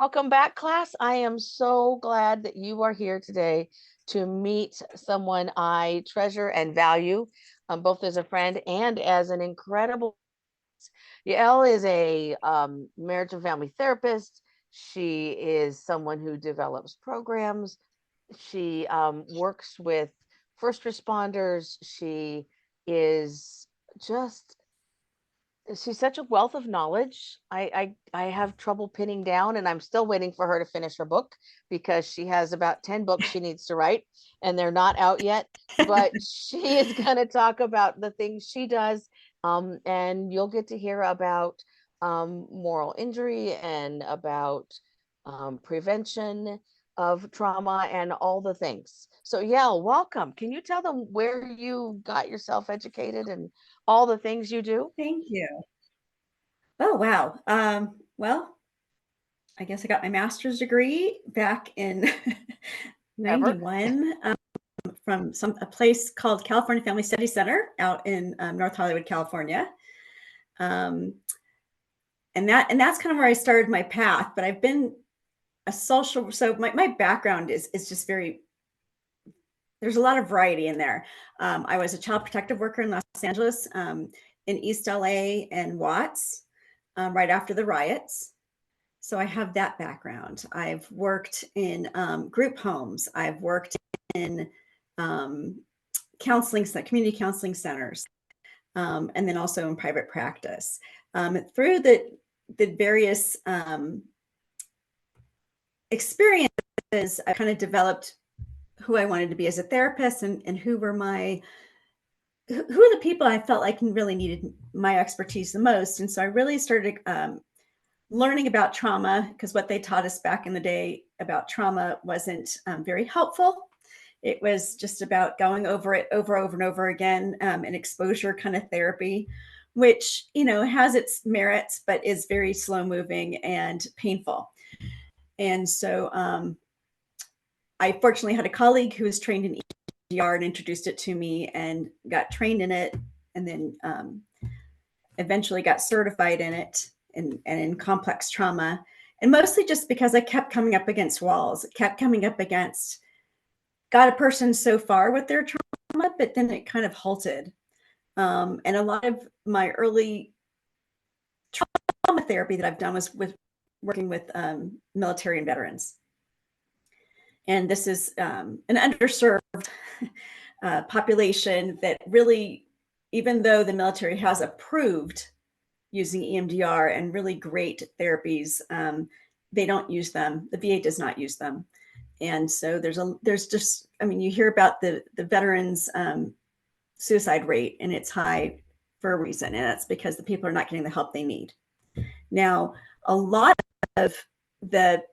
Welcome back, class. I am so glad that you are here today to meet someone I treasure and value, both as a friend and as an incredible. Yael is a marriage and family therapist. She is someone who develops programs. She works with first responders. She is just she's such a wealth of knowledge. I have trouble pinning down, and I'm still waiting for her to finish her book because she has about 10 books she needs to write, and they're not out yet. But she is going to talk about the things she does, and you'll get to hear about moral injury and about prevention of trauma and all the things. So, Yael, welcome. Can you tell them where you got yourself educated and all the things you do? Thank you. Oh, wow. Well, I guess I got my master's degree back in 91 from a place called California Family Study Center out in North Hollywood, California. And that's kind of where I started my path. But I've been a social, so my background is just very, there's a lot of variety in there. I was a child protective worker in Los Angeles, in East LA and Watts, right after the riots. So I have that background. I've worked in group homes. I've worked in community counseling centers, and then also in private practice. Through the various experiences, I kind of developed who I wanted to be as a therapist and who are the people I felt like really needed my expertise the most. And so I really started learning about trauma, because what they taught us back in the day about trauma wasn't very helpful. It was just about going over it over and over again, an exposure kind of therapy, which, has its merits, but is very slow moving and painful. And so I fortunately had a colleague who was trained in EMDR and introduced it to me and got trained in it, and then eventually got certified in it and in complex trauma. And mostly just because I kept coming up against walls, got a person so far with their trauma, but then it kind of halted. And a lot of my early trauma therapy that I've done was working with military and veterans. And this is an underserved population that really, even though the military has approved using EMDR and really great therapies, they don't use them. The VA does not use them. And so there's just, you hear about the veterans suicide rate, and it's high for a reason. And that's because the people are not getting the help they need. Now, a lot of the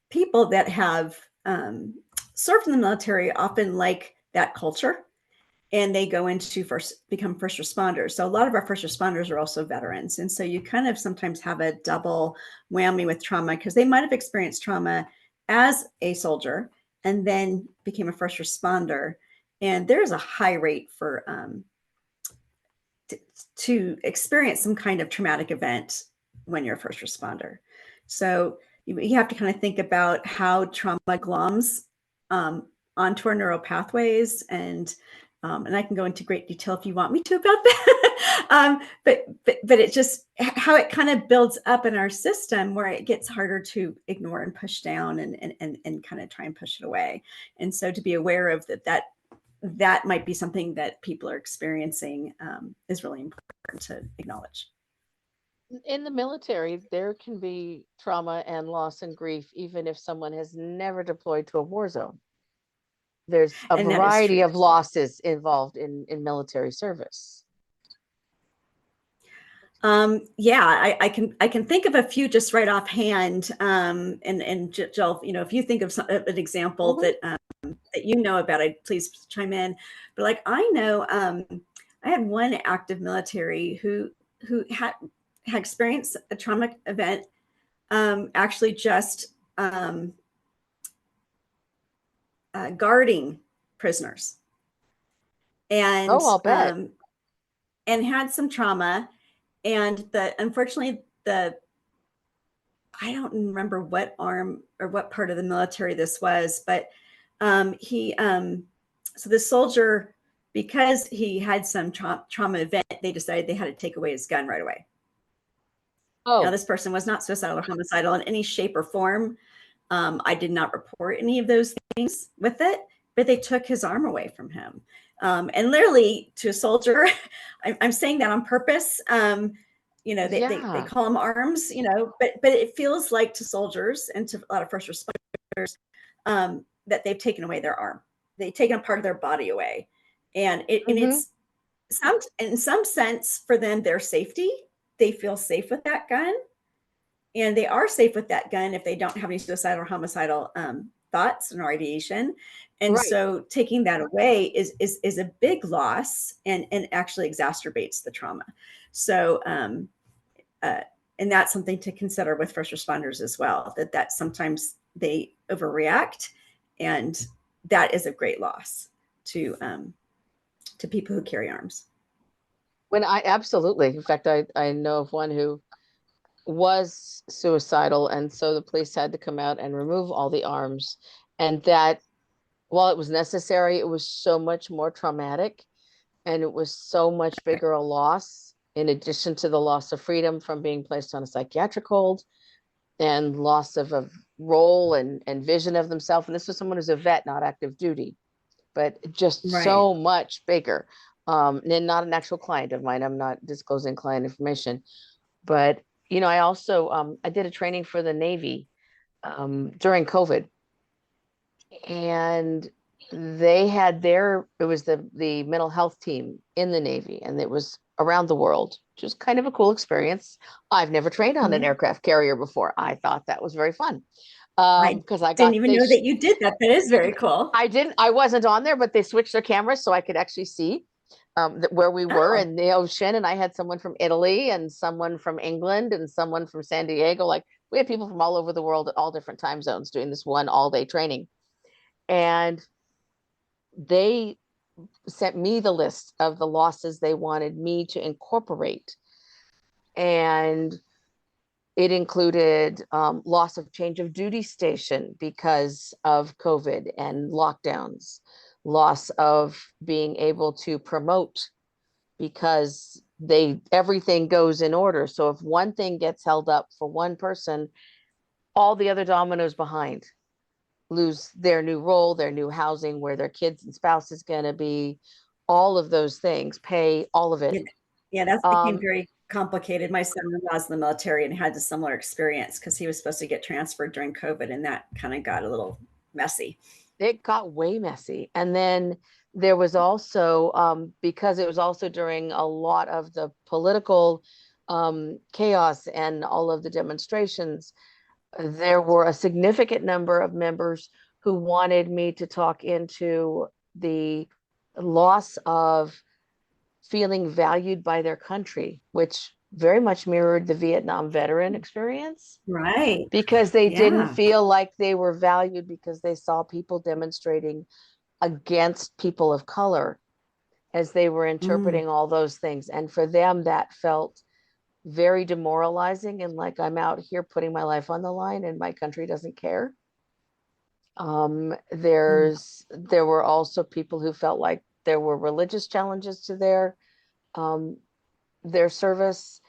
people that have served in the military often like that culture, and they go into become first responders. So a lot of our first responders are also veterans. And so you kind of sometimes have a double whammy with trauma, because they might have experienced trauma as a soldier and then became a first responder. And there's a high rate for to experience some kind of traumatic event when you're a first responder. So you have to kind of think about how trauma gloms onto our neural pathways, and I can go into great detail if you want me to about that. But it just, how it kind of builds up in our system, where it gets harder to ignore and push down and kind of try and push it away. And so to be aware of that might be something that people are experiencing is really important to acknowledge. In the military, there can be trauma and loss and grief, even if someone has never deployed to a war zone. There's a variety of losses involved in military service. I can think of a few just right offhand. And Jill, if you think of an example that you know about, please chime in. But like, I know, I had one active military who had experienced a traumatic event, actually just guarding prisoners, and I'll bet. And had some trauma, and unfortunately the I don't remember what arm or what part of the military this was, but so the soldier, because he had some trauma event, they decided they had to take away his gun right away. Now, Oh, this person was not suicidal or homicidal in any shape or form. I did not report any of those things with it, but they took his arm away from him. And literally, to a soldier, I'm saying that on purpose. They yeah. call them arms, but it feels like to soldiers and to a lot of first responders that they've taken away their arm. They've taken a part of their body away. And Hmm. it's in some sense for them, their safety. They feel safe with that gun, and they are safe with that gun if they don't have any suicidal or homicidal thoughts and ideation. And Right. so taking that away is a big loss, and actually exacerbates the trauma. So uh, and that's something to consider with first responders as well, that sometimes they overreact, and that is a great loss to people who carry arms. When I absolutely, in fact, I know of one who was suicidal, and so the police had to come out and remove all the arms. And that, while it was necessary, it was so much more traumatic, and it was so much bigger a loss, in addition to the loss of freedom from being placed on a psychiatric hold and loss of a role and vision of themselves. And this was someone who's a vet, not active duty, but just Right. so much bigger. And not an actual client of mine. I'm not disclosing client information, but I also I did a training for the Navy during COVID, and they had it was the mental health team in the Navy, and it was around the world, which was kind of a cool experience. I've never trained on an Mhm. aircraft carrier before. I thought that was very fun. I Because I didn't got even know that you did that. That is very cool. I wasn't on there, but they switched their cameras so I could actually see where we were Oh, in the ocean. And I had someone from Italy and someone from England and someone from San Diego. Like, we had people from all over the world at all different time zones doing this one all day training. And they sent me the list of the losses they wanted me to incorporate. And it included loss of change of duty station because of COVID and lockdowns, loss of being able to promote because everything goes in order. So if one thing gets held up for one person, all the other dominoes behind lose their new role, their new housing, where their kids and spouse is going to be, all of those things, pay, all of it. yeah, yeah, that became Um, very complicated. My son-in-law's in the military and had a similar experience because he was supposed to get transferred during COVID, and that kind of got a little messy. it got way messy. And then there was also, because it was also during a lot of the political chaos and all of the demonstrations, there were a significant number of members who wanted me to talk into the loss of feeling valued by their country, which very much mirrored the Vietnam veteran experience, Right. because they didn't Yeah. feel like they were valued because they saw people demonstrating against people of color as they were Mm. interpreting all those things. And for them, that felt very demoralizing, and like, I'm out here putting my life on the line and my country doesn't care. Mm. There were also people who felt like there were religious challenges to um, their service.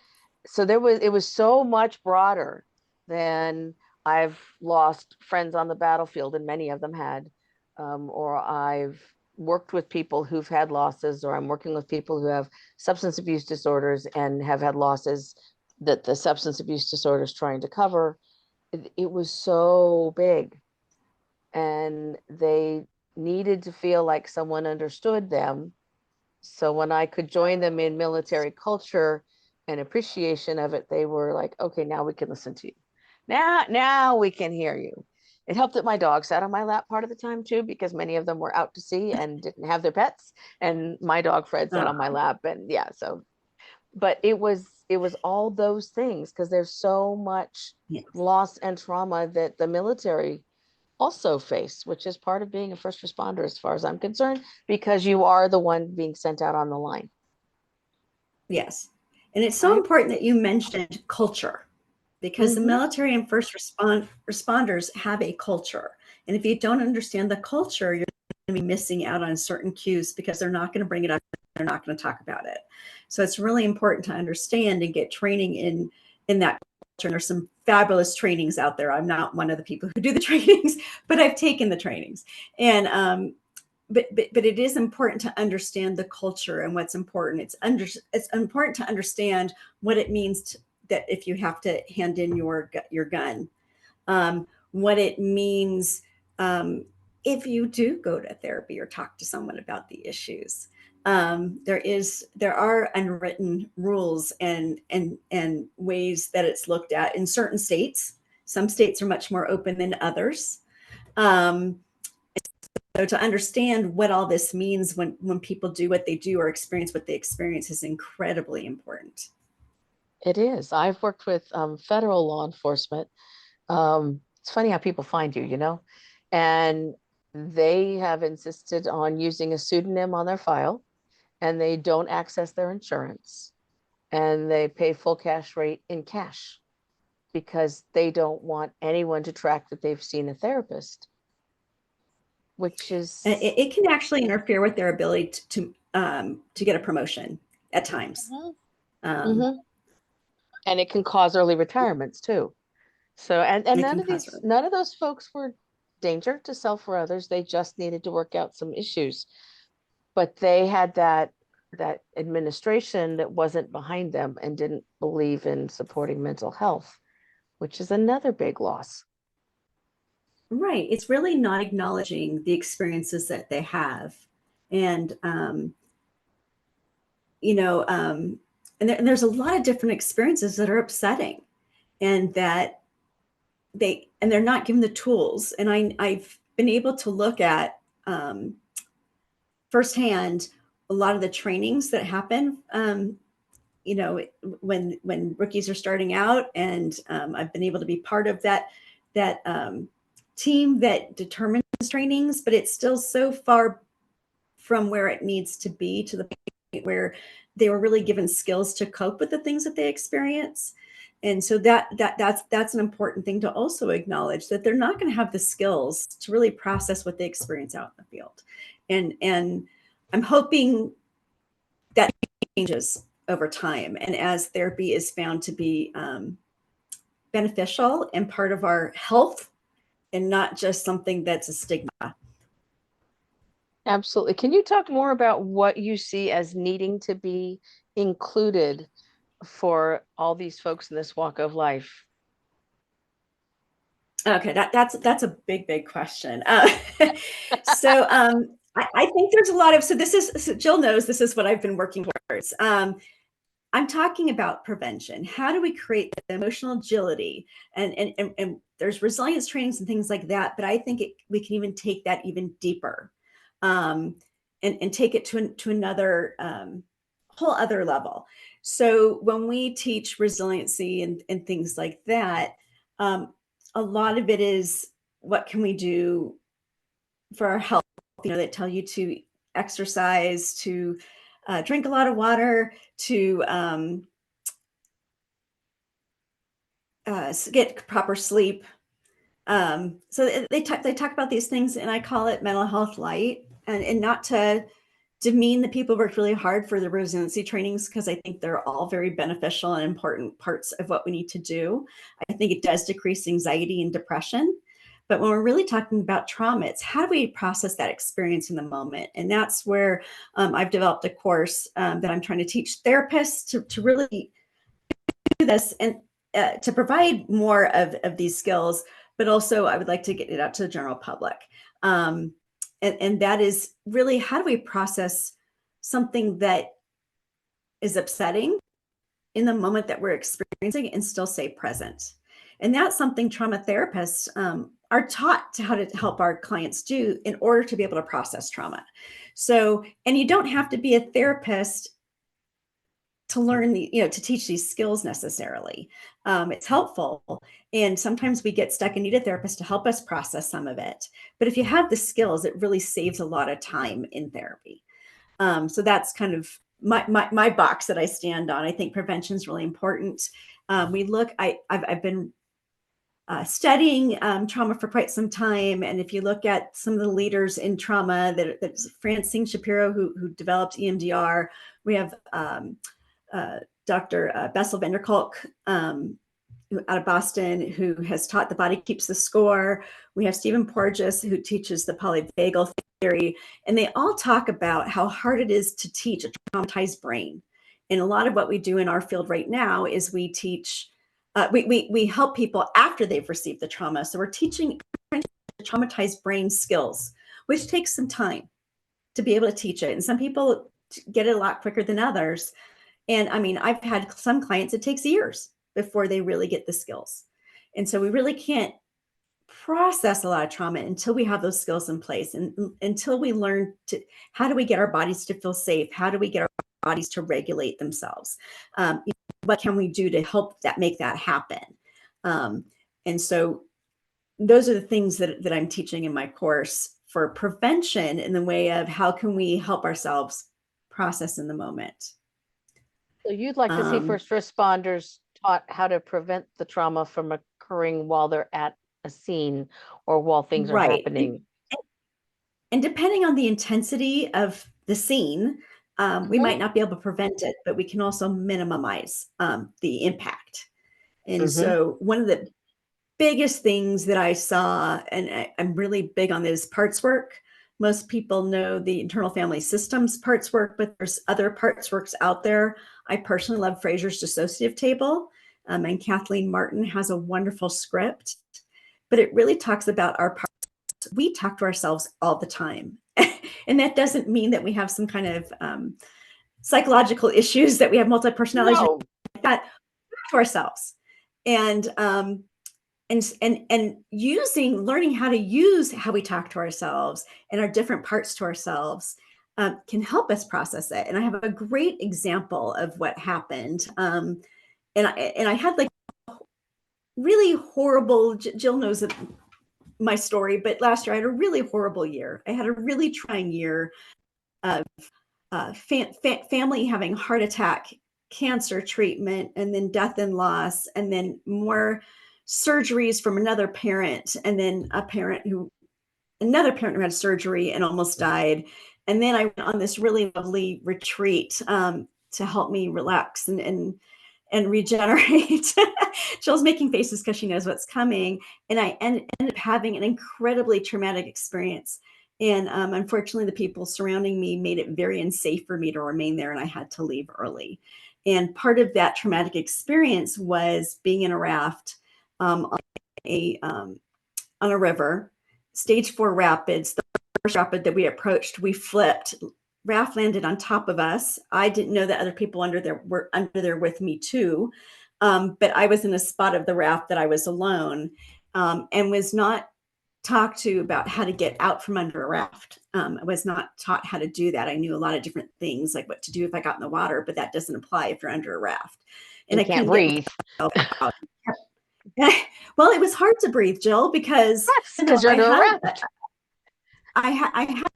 So it was so much broader than, I've lost friends on the battlefield, and many of them had, or I've worked with people who've had losses, or I'm working with people who have substance abuse disorders and have had losses that the substance abuse disorder is trying to cover. It was so big, and they needed to feel like someone understood them. So when I could join them in military culture and appreciation of it, they were like, okay, now we can listen to you. Now we can hear you. It helped that my dog sat on my lap part of the time too, because many of them were out to sea and didn't have their pets. And my dog Fred sat on my lap. And yeah, so, but it was all those things, because there's so much Yeah. loss and trauma that the military also face, which is part of being a first responder, as far as I'm concerned, because you are the one being sent out on the line. Yes. And it's so Right. important that you mentioned culture, because the military and first responders have a culture. And if you don't understand the culture, you're going to be missing out on certain cues because they're not going to bring it up. They're not going to talk about it. So it's really important to understand and get training in that culture. And there's some fabulous trainings out there. I'm not one of the people who do the trainings, but I've taken the trainings. And but it is important to understand the culture and what's important. It's important to understand what it means that if you have to hand in your gun, what it means if you do go to therapy or talk to someone about the issues. There are unwritten rules and ways that it's looked at in certain states. Some states are much more open than others. So to understand what all this means when people do what they do or experience what they experience is incredibly important. It is. I've worked with federal law enforcement. It's funny how people find you, and they have insisted on using a pseudonym on their file, and they don't access their insurance, and they pay full cash rate in cash because they don't want anyone to track that they've seen a therapist, which is it can actually interfere with their ability to get a promotion at times. And it can cause early retirements too. So and none of those folks were danger to self or others. They just needed to work out some issues, but they had that administration that wasn't behind them and didn't believe in supporting mental health, which is another big loss. Right. It's really not acknowledging the experiences that they have. And, there's a lot of different experiences that are upsetting and that they're not given the tools. And I've been able to look at firsthand a lot of the trainings that happen, when rookies are starting out, and I've been able to be part of that team that determines trainings, but it's still so far from where it needs to be to the point where they were really given skills to cope with the things that they experience. And so that's an important thing to also acknowledge, that they're not going to have the skills to really process what they experience out in the field. And I'm hoping that changes over time. And as therapy is found to be beneficial and part of our health and not just something that's a stigma. Absolutely. Can you talk more about what you see as needing to be included for all these folks in this walk of life? Okay, that's a big question. So I think there's a lot of, so Jill knows this is what I've been working towards. I'm talking about prevention. How do we create the emotional agility? And there's resilience trainings and things like that, but I think we can even take that even deeper, and take it to another whole other level. So when we teach resiliency and things like that, a lot of it is, what can we do for our health? They tell you to exercise, to drink a lot of water, to get proper sleep. So they talk about these things, and I call it mental health light, and not to demean the people who worked really hard for the resiliency trainings, because I think they're all very beneficial and important parts of what we need to do. I think it does decrease anxiety and depression. But when we're really talking about trauma, it's how do we process that experience in the moment? And that's where I've developed a course that I'm trying to teach therapists to really do this, and to provide more of these skills, but also I would like to get it out to the general public. And that is really, how do we process something that is upsetting in the moment that we're experiencing and still stay present? And that's something trauma therapists are taught how to help our clients do in order to be able to process trauma. So, and you don't have to be a therapist to learn to teach these skills necessarily. It's helpful. And sometimes we get stuck and need a therapist to help us process some of it. But if you have the skills, it really saves a lot of time in therapy. So that's kind of my box that I stand on. I think prevention is really important. I've been studying trauma for quite some time. And if you look at some of the leaders in trauma, that's Francine Shapiro, who developed EMDR. We have Dr. Bessel van der Kolk out of Boston, who has taught The Body Keeps the Score. We have Stephen Porges, who teaches the polyvagal theory. And they all talk about how hard it is to teach a traumatized brain. And a lot of what we do in our field right now is we teach, we help people after they've received the trauma. So we're teaching traumatized brain skills, which takes some time to be able to teach it. And some people get it a lot quicker than others. And I mean, I've had some clients, it takes years before they really get the skills. And so we really can't process a lot of trauma until we have those skills in place, and until we learn to, how do we get our bodies to feel safe? How do we get our bodies to regulate themselves? What can we do to help that make that happen? And so those are the things that I'm teaching in my course for prevention, in the way of how can we help ourselves process in the moment. So you'd like to see first responders taught how to prevent the trauma from occurring while they're at a scene or while things are happening. And depending on the intensity of the scene, we might not be able to prevent it, but we can also minimize the impact. And so one of the biggest things that I saw, and I'm really big on this, parts work. Most people know the internal family systems parts work, but there's other parts works out there. I personally love Fraser's dissociative table, and Kathleen Martin has a wonderful script, but it really talks about our parts. We talk to ourselves all the time. And that doesn't mean that we have some kind of psychological issues, that we have multi-personalities, like that. We talk to ourselves. And learning how to use how we talk to ourselves and our different parts to ourselves can help us process it. And I have a great example of what happened. And I had like really horrible, Jill knows my story, but last year I had a really horrible year. I had a really trying year of family having heart attack, cancer treatment, and then death and loss, and then more surgeries from another parent, and then another parent who had surgery and almost died. And then I went on this really lovely retreat to help me relax and regenerate. Jill's making faces because she knows what's coming. And I ended up having an incredibly traumatic experience. And unfortunately, the people surrounding me made it very unsafe for me to remain there, and I had to leave early. And part of that traumatic experience was being in a raft on a river, stage 4 rapids. The first rapid that we approached, we flipped. Raft landed on top of us. I didn't know that other people were under there with me too. But I was in a spot of the raft that I was alone, and was not talked to about how to get out from under a raft. I was not taught how to do that. I knew a lot of different things, like what to do if I got in the water, but that doesn't apply if you're under a raft. And I can't breathe. Well, it was hard to breathe, Jill, because you're under a raft. I had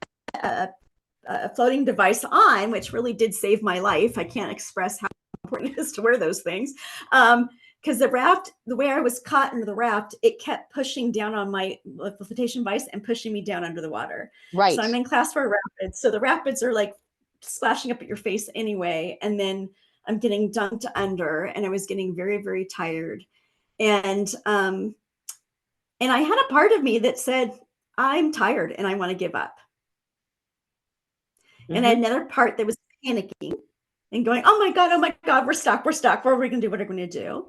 a floating device on, which really did save my life. I can't express how important it is to wear those things. Because the raft, the way I was caught under the raft, it kept pushing down on my flotation device and pushing me down under the water. Right. So I'm in class 4 rapids. So the rapids are like splashing up at your face anyway. And then I'm getting dunked under, and I was getting very, very tired. And I had a part of me that said, I'm tired and I want to give up. And I had another part that was panicking and going, oh my God, we're stuck. What are we going to do? What are we going to do?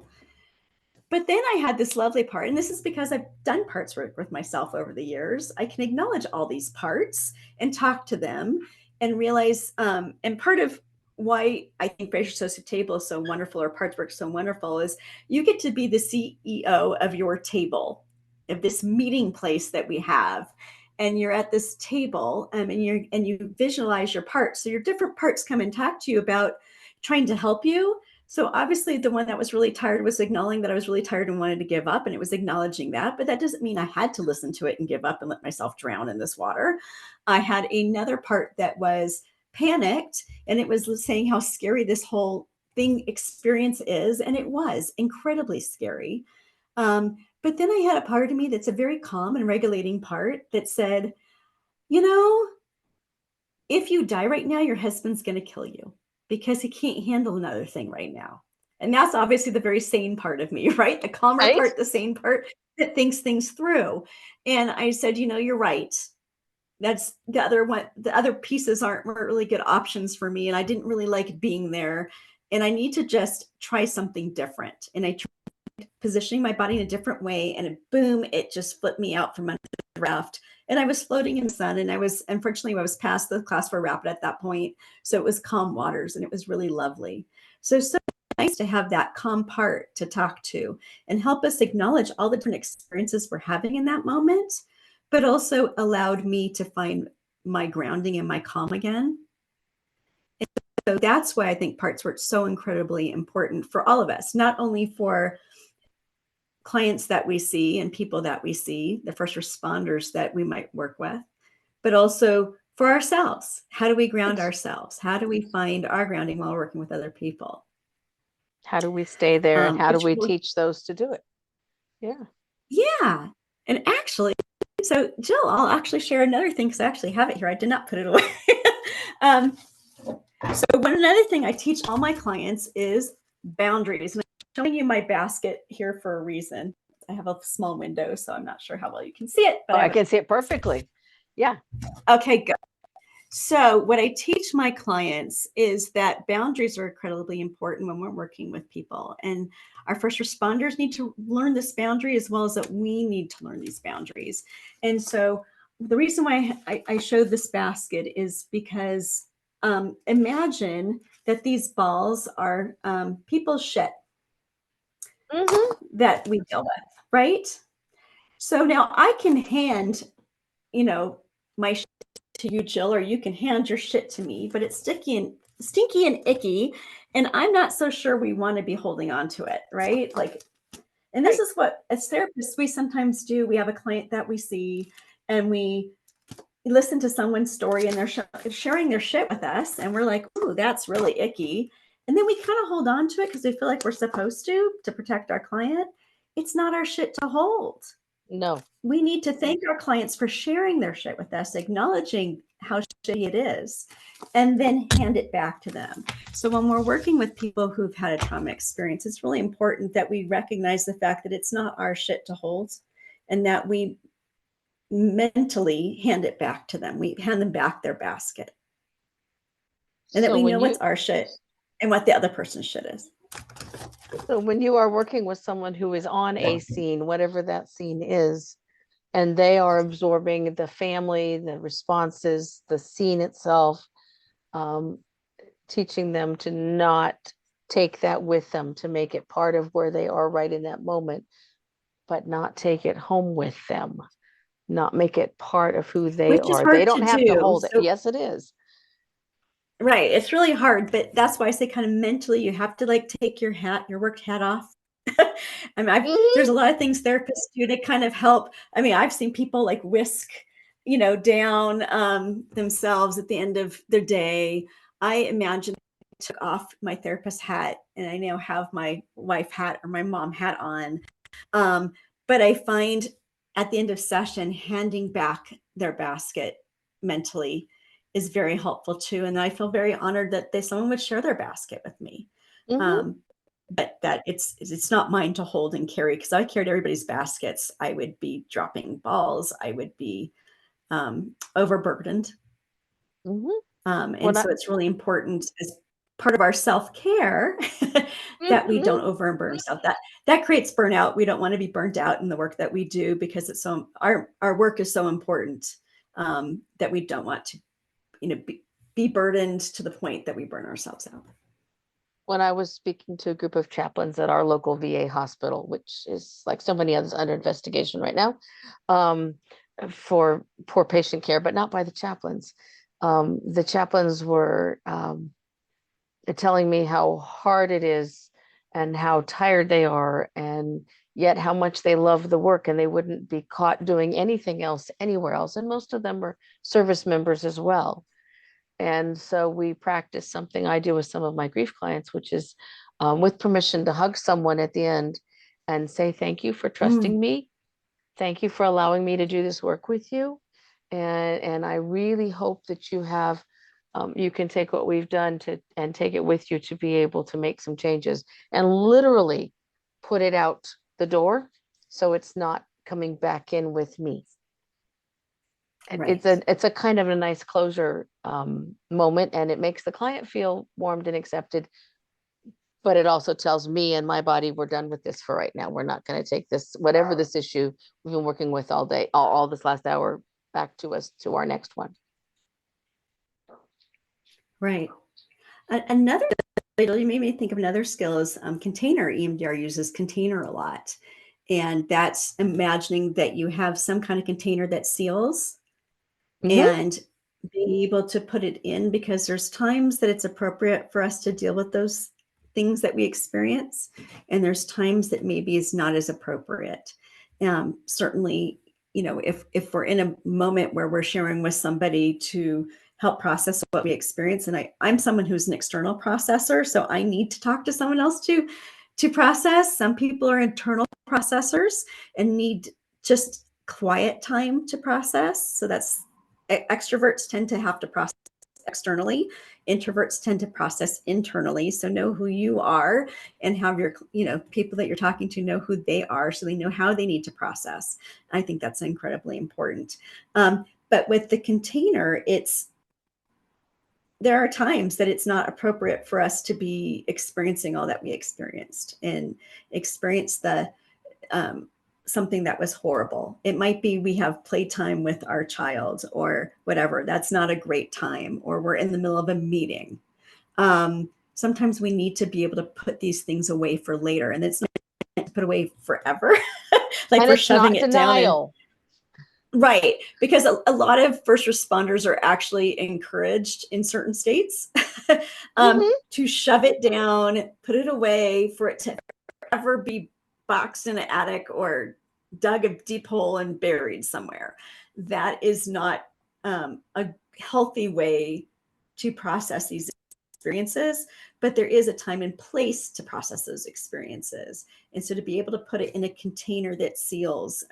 But then I had this lovely part, and this is because I've done parts work with myself over the years. I can acknowledge all these parts and talk to them and realize, and part of why I think Fraser's Dissociative Table is so wonderful, or parts work so wonderful, is you get to be the CEO of your table, of this meeting place that we have. And you're at this table, and you visualize your parts. So your different parts come and talk to you about trying to help you. So obviously the one that was really tired was acknowledging that I was really tired and wanted to give up, and it was acknowledging that, but that doesn't mean I had to listen to it and give up and let myself drown in this water. I had another part that was panicked, and it was saying how scary this whole experience is, and it was incredibly scary. But then I had a part of me that's a very calm and regulating part that said, you know, if you die right now, your husband's going to kill you because he can't handle another thing right now. And that's obviously the very sane part of me, right? The calmer Right? part, the sane part that thinks things through. And I said, you're right. That's the other one. The other pieces weren't really good options for me. And I didn't really like being there. And I need to just try something different. And I tried positioning my body in a different way. And boom, it just flipped me out from under the raft. And I was floating in the sun. And unfortunately, I was past the class for rapid at that point. So it was calm waters and it was really lovely. So nice to have that calm part to talk to and help us acknowledge all the different experiences we're having in that moment, but also allowed me to find my grounding and my calm again. And so that's why I think parts were so incredibly important for all of us, not only for clients that we see and people that we see, the first responders that we might work with, but also for ourselves. How do we ground ourselves? How do we find our grounding while working with other people? How do we stay there and how do we Really, teach those to do it? Yeah. yeah. And actually, so Jill, I'll actually share another thing because I actually have it here. I did not put it away. So another thing I teach all my clients is boundaries. And I'm showing you my basket here for a reason. I have a small window, so I'm not sure how well you can see it. But I can see it perfectly. Yeah. Okay, good. So what I teach my clients is that boundaries are incredibly important when we're working with people. And our first responders need to learn this boundary as well as that we need to learn these boundaries. And so the reason why I showed this basket is because imagine that these balls are people's shit that we deal with, right? So now I can hand, my shit to you, Jill, or you can hand your shit to me, but it's stinky and icky. And I'm not so sure we want to be holding on to it, right? And this is what as therapists we sometimes do. We have a client that we see and we listen to someone's story and they're sharing their shit with us. And we're like, ooh, that's really icky. And then we kind of hold on to it because we feel like we're supposed to protect our client. It's not our shit to hold. No. We need to thank our clients for sharing their shit with us, acknowledging how shitty it is, and then hand it back to them. So when we're working with people who've had a trauma experience, it's really important that we recognize the fact that it's not our shit to hold and that we mentally hand it back to them. We hand them back their basket. And that we know what's our shit and what the other person's shit is. So when you are working with someone who is on a scene, whatever that scene is, and they are absorbing the family, the responses, the scene itself, teaching them to not take that with them, to make it part of where they are right in that moment, but not take it home with them, not make it part of who they are. They don't have to hold it. Yes, it is. Right. It's really hard, but that's why I say kind of mentally, you have to take your work hat off. I mean, there's a lot of things therapists do to kind of help. I mean, I've seen people whisk, down themselves at the end of their day. I imagine I took off my therapist hat and I now have my wife hat or my mom hat on. But I find at the end of session, handing back their basket mentally is very helpful too. And I feel very honored that someone would share their basket with me. But that it's not mine to hold and carry, because I carried everybody's baskets. I would be dropping balls. I would be overburdened. And so it's really important as part of our self-care that we don't overburden ourselves. That creates burnout. We don't want to be burnt out in the work that we do, because it's so our work is so important that we don't want to be burdened to the point that we burn ourselves out. When I was speaking to a group of chaplains at our local VA hospital, which is like so many others under investigation right now, for poor patient care, but not by the chaplains. The chaplains were telling me how hard it is and how tired they are, and yet how much they love the work, and they wouldn't be caught doing anything else anywhere else. And most of them were service members as well. And so we practice something I do with some of my grief clients, which is with permission to hug someone at the end and say, thank you for Mm, trusting me. Thank you for allowing me to do this work with you. And I really hope that you have, you can take what we've done to and take it with you to be able to make some changes and literally put it out the door so it's not coming back in with me. right. It's a kind of a nice closure moment, and it makes the client feel warmed and accepted, but it also tells me and my body we're done with this for right now. We're not going to take this, whatever this issue we've been working with all day, all this last hour, back to us to our next one. Right. Another, you made me think of another skill is container. EMDR uses container a lot. And that's imagining that you have some kind of container that seals Mm-hmm. and being able to put it in, because there's times that it's appropriate for us to deal with those things that we experience. And there's times that maybe is not as appropriate. Certainly, if we're in a moment where we're sharing with somebody to help process what we experience, and I'm someone who's an external processor, so I need to talk to someone else to process. Some people are internal processors and need just quiet time to process. So that's extroverts tend to have to process externally. Introverts tend to process internally. So know who you are and have your, people that you're talking to know who they are so they know how they need to process. I think that's incredibly important. But with the container, there are times that it's not appropriate for us to be experiencing all that we experienced and experience the something that was horrible. It might be we have playtime with our child or whatever. That's not a great time, or we're in the middle of a meeting. Sometimes we need to be able to put these things away for later, and it's not meant to put away forever. Like And we're it's shoving not it down and denial. right, because a lot of first responders are actually encouraged in certain states Mm-hmm. to shove it down, put it away, for it to ever be boxed in an attic or dug a deep hole and buried somewhere. That is not a healthy way to process these experiences, but there is a time and place to process those experiences. And so to be able to put it in a container that seals.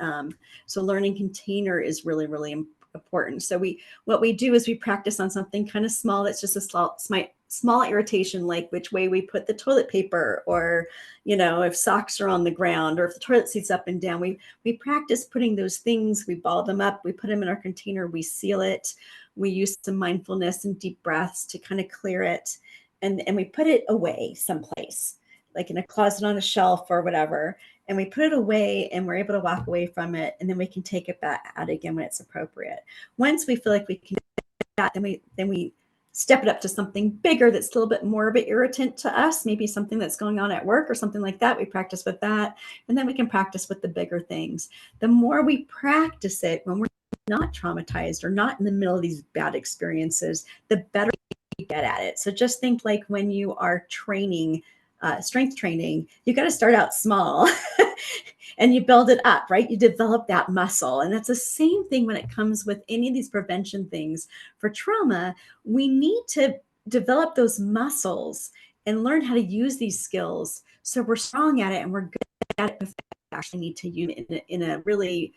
So learning container is really, really important. So what we do is we practice on something kind of small that's just a small irritation, like which way we put the toilet paper, or if socks are on the ground, or if the toilet seat's up and down. We practice putting those things, we ball them up, we put them in our container, we seal it, we use some mindfulness and deep breaths to kind of clear it, and we put it away someplace, like in a closet on a shelf or whatever, and we put it away and we're able to walk away from it, and then we can take it back out again when it's appropriate. Once we feel like we can do that, then we step it up to something bigger that's a little bit more of an irritant to us, maybe something that's going on at work or something like that. We practice with that, and then we can practice with the bigger things. The more we practice it when we're not traumatized or not in the middle of these bad experiences, the better we get at it. So just think like when you are training, strength training, you got to start out small and you build it up, right? You develop that muscle. And that's the same thing when it comes with any of these prevention things for trauma. We need to develop those muscles and learn how to use these skills so we're strong at it and we're good at it before we actually need to use it in a really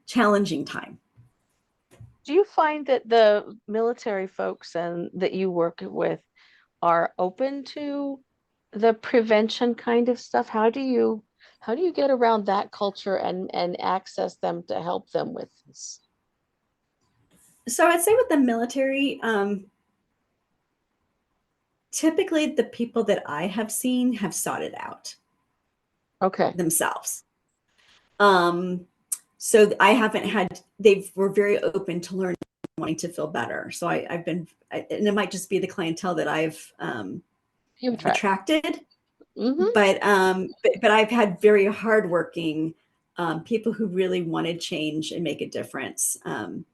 challenging time. Do you find that the military folks and that you work with are open to the prevention kind of stuff? How do you get around that culture and access them to help them with this? So I'd say with the military, typically the people that I have seen have sought it out Okay. themselves. Um, so I haven't had, they were very open to learning, wanting to feel better. So I've been, and it might just be the clientele that I've You attract. attracted, Mm-hmm. but I've had very hardworking people who really wanted change and make a difference. And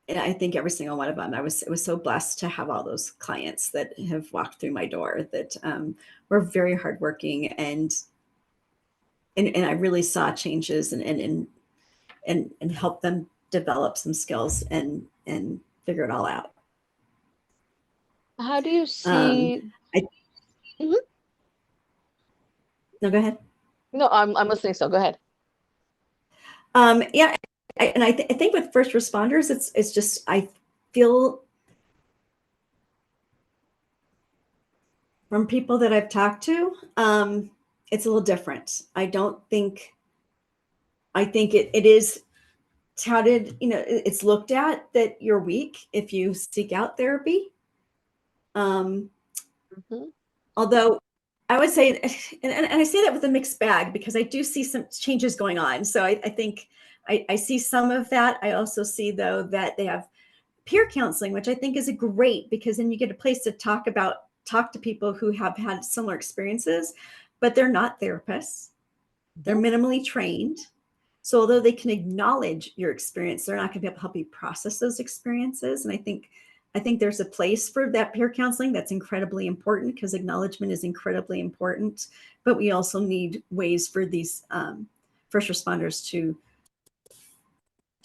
I think every single one of them, I was so blessed to have all those clients that have walked through my door that were very hardworking, and I really saw changes and help them develop some skills and figure it all out. How do you Um, see? I, Mhm. no, go ahead. No, I'm listening. So go ahead. Yeah, I think with first responders, it's just I feel from people that I've talked to, it's a little different. I think it is touted, it's looked at that you're weak if you seek out therapy. Um, Mhm. Although I would say, and I say that with a mixed bag because I do see some changes going on. So I think I see some of that. I also see, though, that they have peer counseling, which I think is a great, because then you get a place to talk to people who have had similar experiences, but they're not therapists. They're Mhm. minimally trained. So although they can acknowledge your experience, they're not going to be able to help you process those experiences. And I think there's a place for that peer counseling that's incredibly important, because acknowledgement is incredibly important. But we also need ways for these first responders to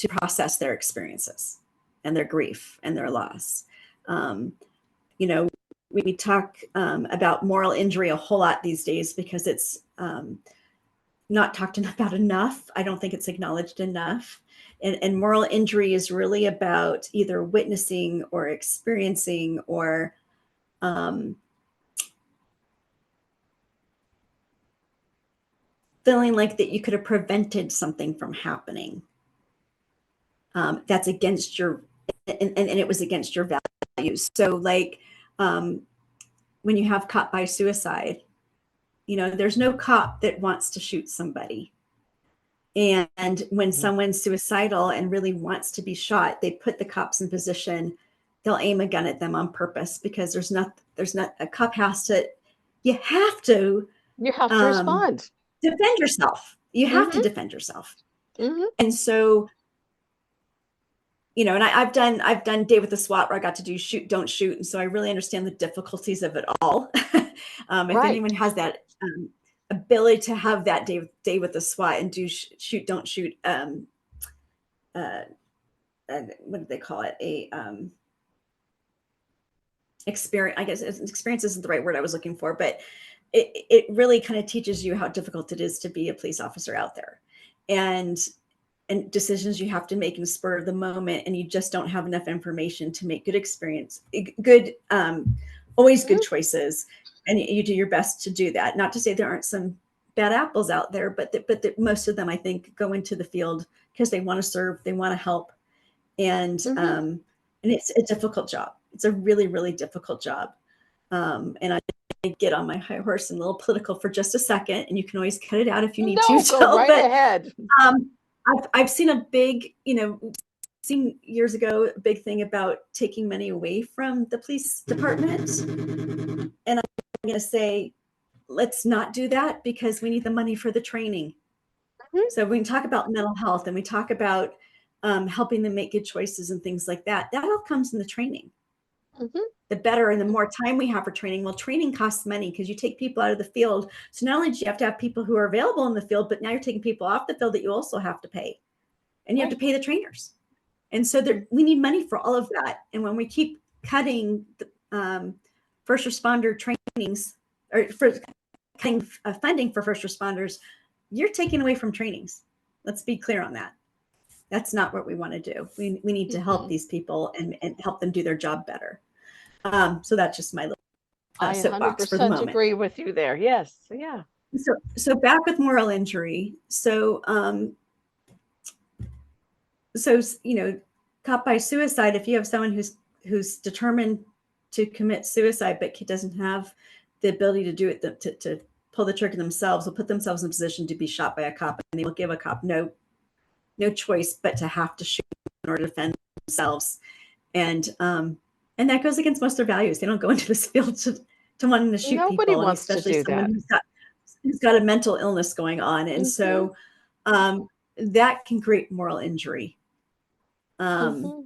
process their experiences and their grief and their loss. Um, you know, we talk about moral injury a whole lot these days because it's not talked about enough. I don't think it's acknowledged enough. And moral injury is really about either witnessing or experiencing or feeling like that you could have prevented something from happening. That's against your, and it was against your values. So like when you have caught by suicide, there's no cop that wants to shoot somebody. And when someone's suicidal and really wants to be shot, they put the cops in position. They'll aim a gun at them on purpose because there's not a cop has to, you have to You have to um, respond. defend yourself. You have to Hmm. defend yourself. Hmm. And so, and I've done day with the SWAT where I got to do shoot, don't shoot. And so I really understand the difficulties of it all. If Right. anyone has that ability to have that day with the SWAT and do shoot, don't shoot, uh, what do they call it? Experience. I guess experience isn't the right word I was looking for, but it really kind of teaches you how difficult it is to be a police officer out there, and decisions you have to make in the spur of the moment, and you just don't have enough information to make good, always good Hmm. choices, and you do your best to do that. Not to say there aren't some bad apples out there, but most of them, I think, go into the field because they want to serve, they want to help, and Hmm. it's a difficult job. It's a really, really difficult job. And I get on my high horse and a little political for just a second, and you can always cut it out if you need to, No, go Jill. right But ahead. um, I've seen a big, seen years ago a big thing about taking money away from the police department, and I'm going to say, let's not do that because we need the money for the training. Mhm. So we can talk about mental health and we talk about helping them make good choices and things like that. That all comes in the training. Mhm. The better and the more time we have for training. Well, training costs money because you take people out of the field. So not only do you have to have people who are available in the field, but now you're taking people off the field that you also have to pay. And you have to Right. pay the trainers. And so we need money for all of that. And when we keep cutting the first responder trainings or for cutting funding for first responders, you're taking away from trainings. Let's be clear on that. That's not what we want to do. We need to help Mm-mm. these people and help them do their job better. So that's just my little I soapbox for the 100% moment. agree with you there. Yes. Yeah. So back with moral injury. So caught by suicide. If you have someone who's determined to commit suicide but doesn't have the ability to do it, to pull the trigger themselves, will put themselves in a position to be shot by a cop, and they will give a cop no choice but to have to shoot in order to defend themselves. And that goes against most of their values. They don't go into this field to wanting to shoot Nobody people, and wants to especially do someone that. who's got a mental illness going on. And Hmm. so that can create moral injury. Hmm.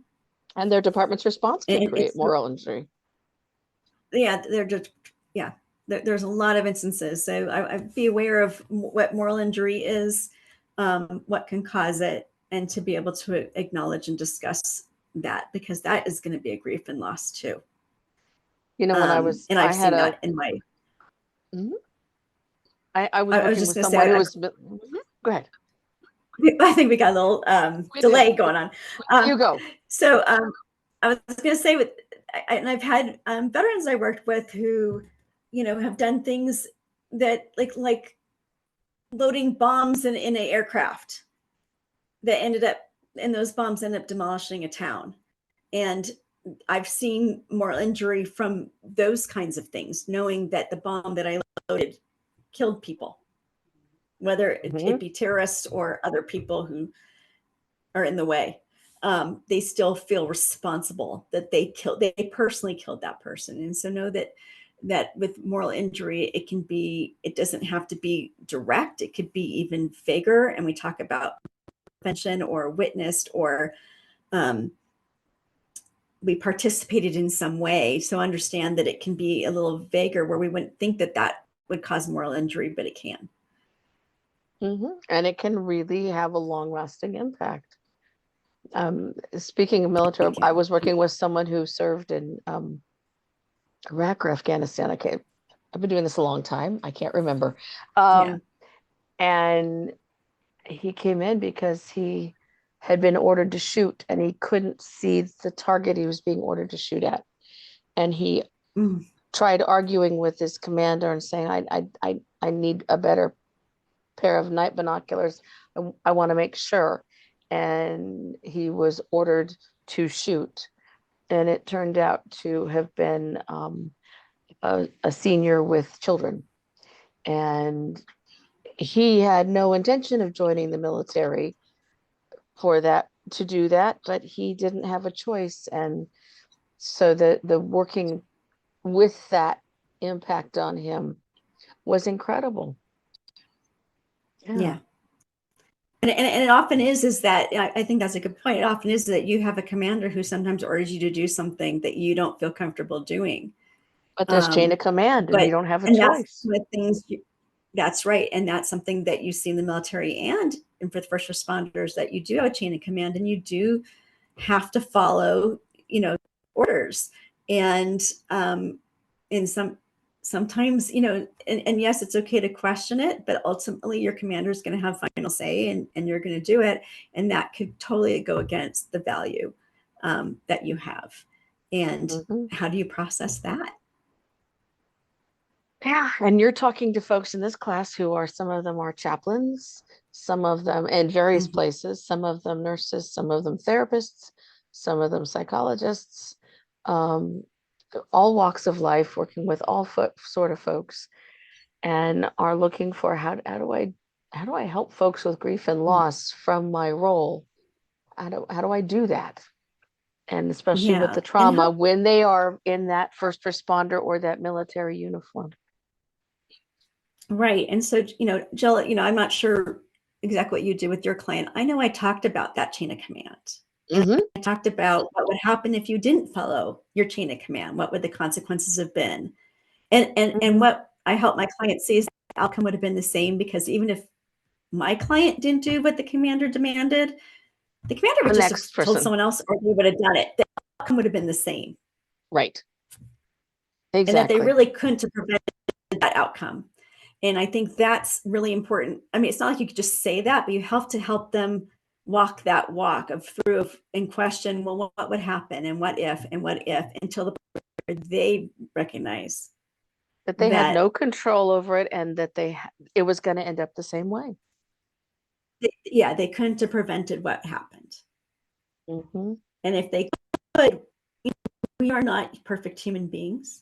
And their department's response can And create it's moral injury. they're just there's a lot of instances. So I'd be aware of what moral injury is, what can cause it, and to be able to acknowledge and discuss that, because that is going to be a grief and loss too. When and I've seen that in my. Mhm. I was I was working just with going to someone say, who was, go ahead. I think we got a little delay going on. You go. So I was going to say, and I've had veterans I worked with who, have done things that like loading bombs in an aircraft that and those bombs ended up demolishing a town. And I've seen moral injury from those kinds of things, knowing that the bomb that I loaded killed people, whether it be terrorists or other people who are in the way. They still feel responsible that they personally killed that person. And so know that with moral injury, it doesn't have to be direct. It could be even vaguer. And we talk about prevention or witnessed, or we participated in some way. So understand that it can be a little vaguer, where we wouldn't think that would cause moral injury, but it can. And it can really have a long-lasting impact. Speaking of military, I was working with someone who served in Iraq or Afghanistan. I've been doing this a long time. I can't remember. And he came in because he had been ordered to shoot, and he couldn't see the target he was being ordered to shoot at. And he tried arguing with his commander and saying, I need a better pair of night binoculars. I want to make sure. And he was ordered to shoot. And it turned out to have been a senior with children. And he had no intention of joining the military to do that, but he didn't have a choice. And so the working with that impact on him was incredible. Yeah. And it often is that, I think that's a good point. It often is that you have a commander who sometimes orders you to do something that you don't feel comfortable doing. But there's chain of command, and you don't have a choice. That's right. And that's something that you see in the military and for the first responders, that you do have a chain of command, and you do have to follow, orders. And sometimes, and yes, it's okay to question it, but ultimately your commander is going to have final say, and you're going to do it. And that could totally go against the value that you have. And how do you process that? Yeah, and you're talking to folks in this class who some of them are chaplains, some of them in various places, some of them nurses, some of them therapists, some of them psychologists, all walks of life, working with all sort of folks, and are looking for how do I help folks with grief and loss from my role? How do I do that? And especially with the trauma when they are in that first responder or that military uniform. Right. And so, Jill, I'm not sure exactly what you do with your client. I know I talked about that chain of command. And I talked about what would happen if you didn't follow your chain of command. What would the consequences have been? And what I help my client see is the outcome would have been the same, because even if my client didn't do what the commander demanded, the commander would just have told someone else, or they would have done it. The outcome would have been the same. Right. Exactly. And that they really couldn't have prevented that outcome. And I think that's really important. I mean, it's not like you could just say that, but you have to help them walk that walk and question, well, what would happen, and what if, until the point they recognize that they had no control over it, and that it was going to end up the same way. They couldn't have prevented what happened. And if they could, we are not perfect human beings.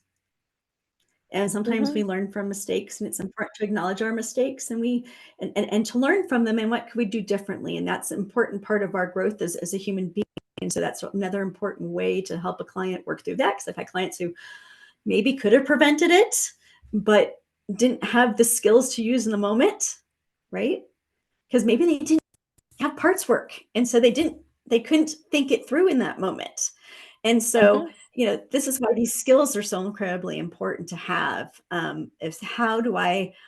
And sometimes we learn from mistakes, and it's important to acknowledge our mistakes, and to learn from them, and what could we do differently. And that's an important part of our growth as a human being. And so that's another important way to help a client work through that. Because I've had clients who maybe could have prevented it, but didn't have the skills to use in the moment, right? Because maybe they didn't have parts work. And so they couldn't think it through in that moment. And so this is why these skills are so incredibly important to have. Is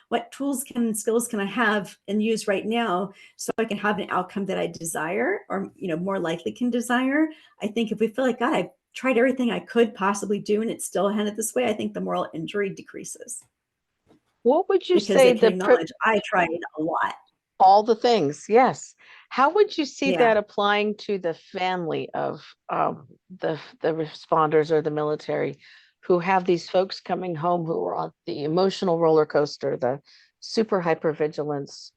what tools and skills can I have and use right now so I can have an outcome that I desire, or, more likely can desire. I think if we feel like, God, I've tried everything I could possibly do and it still ended this way, I think the moral injury decreases. What would you Because say they can acknowledge, I tried a lot. all the things? Yes. How would you see Yeah. that applying to the family of the responders or the military who have these folks coming home who are on the emotional roller coaster, the super hypervigilance,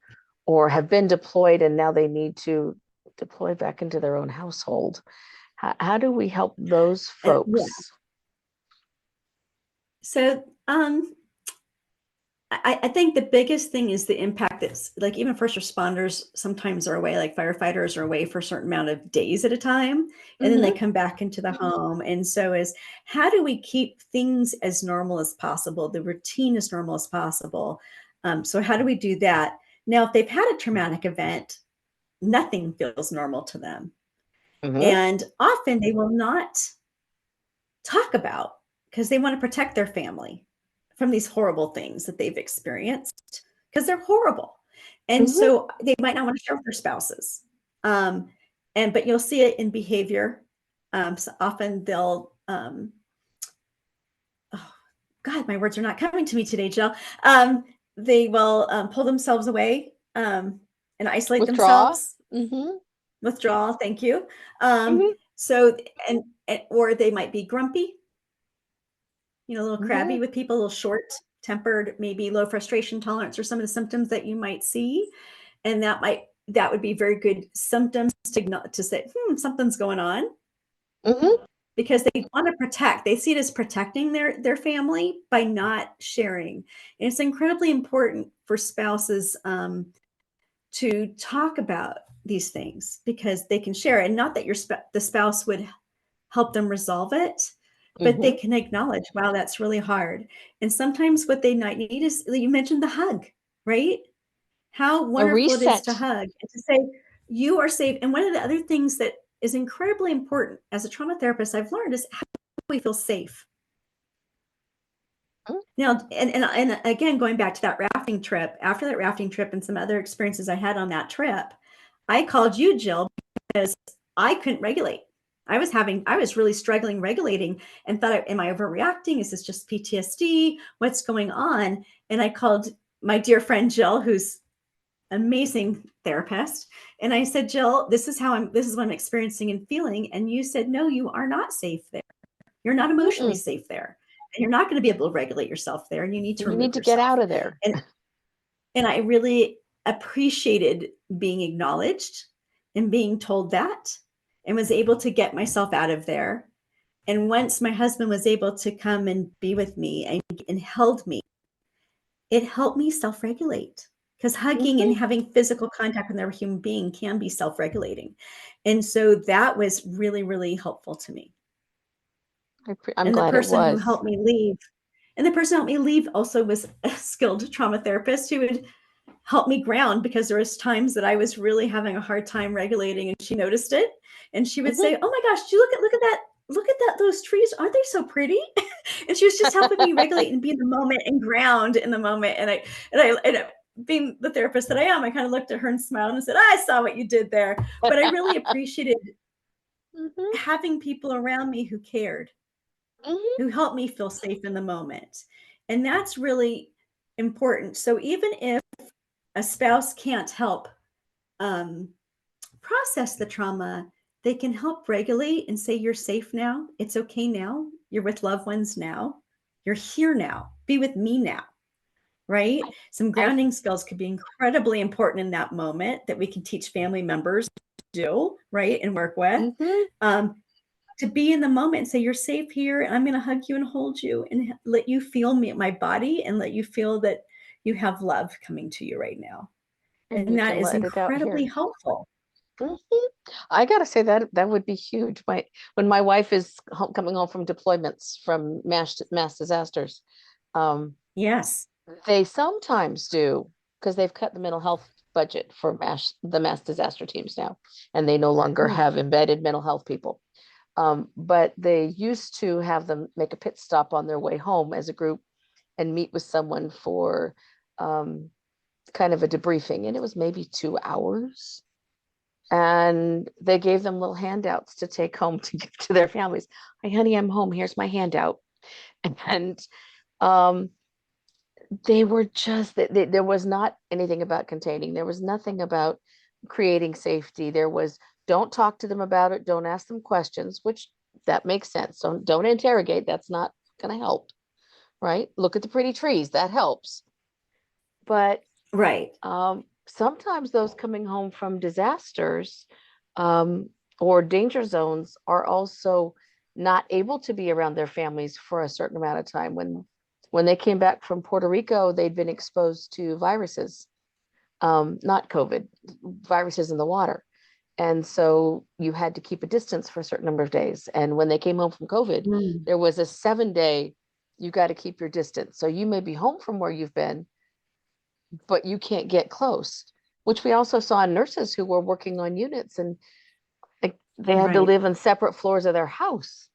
or have been deployed and now they need to deploy back into their own household? How do we help those Yeah. folks? So, I think the biggest thing is the impact that's like, even first responders sometimes are away, like firefighters are away for a certain amount of days at a time, and then they come back into the home. And so how do we keep things as normal as possible, the routine as normal as possible? So how do we do that? Now, if they've had a traumatic event, nothing feels normal to them. And often they will not talk about, because they want to protect their family from these horrible things that they've experienced, because they're horrible. And so they might not want to share with their spouses. But you'll see it in behavior. So often they'll, oh God, my words are not coming to me today, Jill. They will pull themselves away and isolate Withdraw. themselves. Withdraw. Thank you. So, or they might be grumpy, a little crabby with people, a little short tempered, maybe low frustration tolerance, or some of the symptoms that you might see. And that would be very good symptoms to say, something's going on. Because they want to protect, they see it as protecting their family by not sharing. And it's incredibly important for spouses to talk about these things, because they can share, and not that the spouse would help them resolve it, but they can acknowledge, wow, that's really hard. And sometimes what they might need is, you mentioned the hug, right? How wonderful it is to hug and to say, you are safe. And one of the other things that is incredibly important as a trauma therapist I've learned is how we feel safe. Now, and again, going back to that rafting trip, after that rafting trip and some other experiences I had on that trip, I called you, Jill, because I couldn't regulate. I was really struggling regulating and thought, am I overreacting? Is this just PTSD? What's going on? And I called my dear friend Jill, who's an amazing therapist. And I said, Jill, this is what I'm experiencing and feeling. And you said, no, you are not safe there. You're not emotionally safe there. And you're not going to be able to regulate yourself there. And you need to remove yourself. Get out of there. And I really appreciated being acknowledged and being told that, and was able to get myself out of there. And once my husband was able to come and be with me and held me, it helped me self-regulate, because hugging and having physical contact with another human being can be self-regulating. And so that was really, really helpful to me. I'm glad it was. And the person who helped me leave also was a skilled trauma therapist who would help me ground, because there was times that I was really having a hard time regulating, and she noticed it, and she would say, oh my gosh, look at that, those trees, aren't they so pretty? And she was just helping me regulate and be in the moment and ground in the moment. And I being the therapist that I am, I kind of looked at her and smiled and said, I saw what you did there. But I really appreciated having people around me who cared, who helped me feel safe in the moment. And that's really important. So even if a spouse can't help process the trauma, they can help regulate and say, you're safe now. It's okay now. You're with loved ones now. You're here now. Be with me now. Right? Some grounding skills could be incredibly important in that moment that we can teach family members to do, right? And work with. To be in the moment and say, you're safe here, and I'm going to hug you and hold you and let you feel my body, and let you feel that you have love coming to you right now. And that is incredibly helpful. I got to say that would be huge. When my wife is coming home from deployments, from mass disasters, yes, they sometimes do, because they've cut the mental health budget for the mass disaster teams now, and they no longer have embedded mental health people. But they used to have them make a pit stop on their way home as a group and meet with someone for um, kind of a debriefing. And it was maybe 2 hours. And they gave them little handouts to take home to give to their families. Hi, honey, I'm home. Here's my handout. And um, they were just, there was not anything about containing. There was nothing about creating safety. There was, don't talk to them about it. Don't ask them questions, which that makes sense. Don't interrogate. That's not going to help, right? Look at the pretty trees. That helps. But Right. sometimes those coming home from disasters or danger zones are also not able to be around their families for a certain amount of time. When they came back from Puerto Rico, they'd been exposed to viruses, not COVID, viruses in the water. And so you had to keep a distance for a certain number of days. And when they came home from COVID, Mm. there was a 7-day, you got to keep your distance. So you may be home from where you've been, but you can't get close, which we also saw in nurses who were working on units and they had to Right. live on separate floors of their house.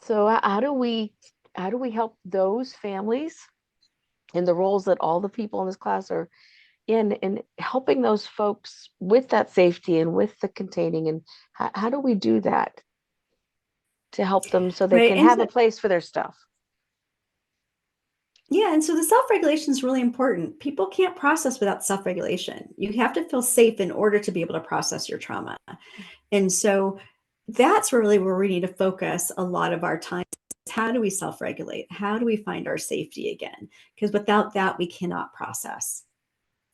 So how do we help those families in the roles that all the people in this class are in helping those folks with that safety and with the containing, and how do we do that to help them so they Right. can And have so, a place for their stuff? yeah, and so the self-regulation is really important. People can't process without self-regulation. You have to feel safe in order to be able to process your trauma. And so that's really where we need to focus a lot of our time. How do we self-regulate? How do we find our safety again? Because without that, we cannot process.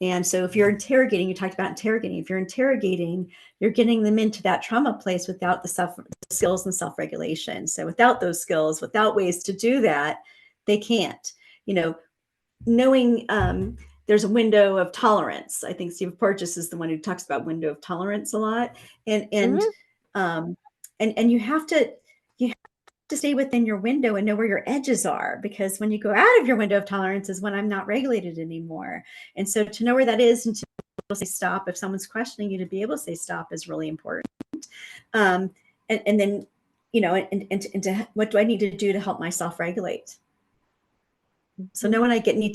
And so if you're interrogating, you talked about interrogating. If you're interrogating, you're getting them into that trauma place without the skills and self-regulation. So without those skills, without ways to do that, they can't. You know, knowing there's a window of tolerance. I think Steve Porges is the one who talks about window of tolerance a lot. And Mhm. um, and you have to stay within your window and know where your edges are, because when you go out of your window of tolerance is when I'm not regulated anymore. And so to know where that is and to be able to say stop if someone's questioning you, to be able to say stop is really important. Um, and then, you know, and to what do I need to do to help myself regulate? So know Mhm. when I need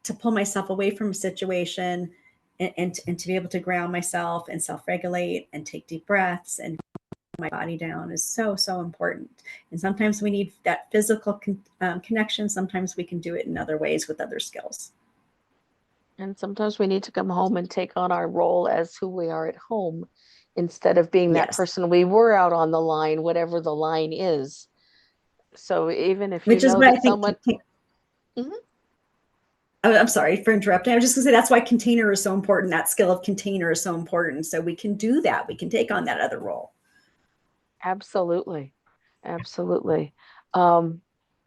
to pull myself away from a situation and to be able to ground myself and self-regulate and take deep breaths and my body down is so, so important. And sometimes we need that physical connection. Sometimes we can do it in other ways with other skills. And sometimes we need to come home and take on our role as who we are at home instead of being that Yes. person we were out on the line, whatever the line is. So even if you Which is know what I that think. someone, Mhm. I'm sorry for interrupting. I was just going to say that's why container is so important. That skill of container is so important. So we can do that. We can take on that other role. Absolutely, absolutely. Um,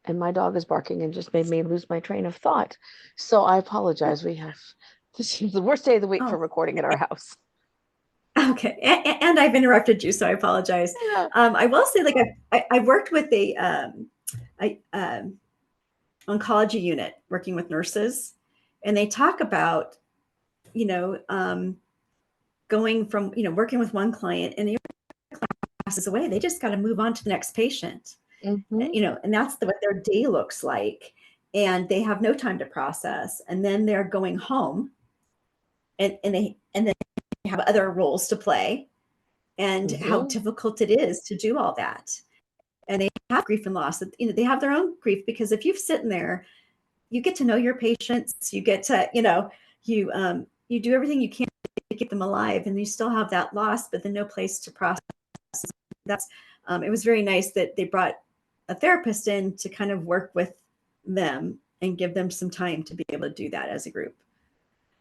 and my dog is barking and just made me lose my train of thought. So I apologize. This is the worst day of the week for Oh, recording at our house. okay. And I've interrupted you, so I apologize. Yeah. I will say, like, I've worked with I, oncology unit working with nurses, and they talk about, you know, going from, you know, working with one client and the other passes away. They just got to move on to the next patient, Hmm. you know, and that's what their day looks like. And they have no time to process. And then they're going home and then they have other roles to play, and how Hmm. difficult it is to do all that. And they have grief and loss. You know, they have their own grief, because if you're sitting there, you get to know your patients. You get to, you know, you do everything you can to keep them alive, and you still have that loss, but then no place to process. That's it was very nice that they brought a therapist in to kind of work with them and give them some time to be able to do that as a group.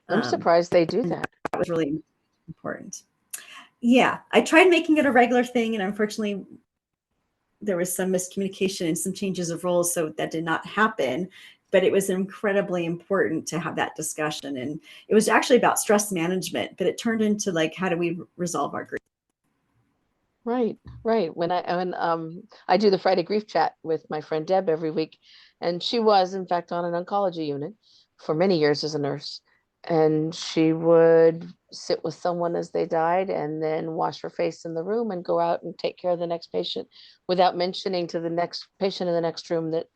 I'm Um, surprised they do that. that was really important. Yeah, I tried making it a regular thing, and unfortunately, there was some miscommunication and some changes of roles, so that did not happen. But it was incredibly important to have that discussion, and it was actually about stress management, but it turned into like, how do we resolve our grief? Right, right. When I do the Friday grief chat with my friend Deb every week, and she was in fact on an oncology unit for many years as a nurse. And she would sit with someone as they died and then wash her face in the room and go out and take care of the next patient without mentioning to the next patient in the next room that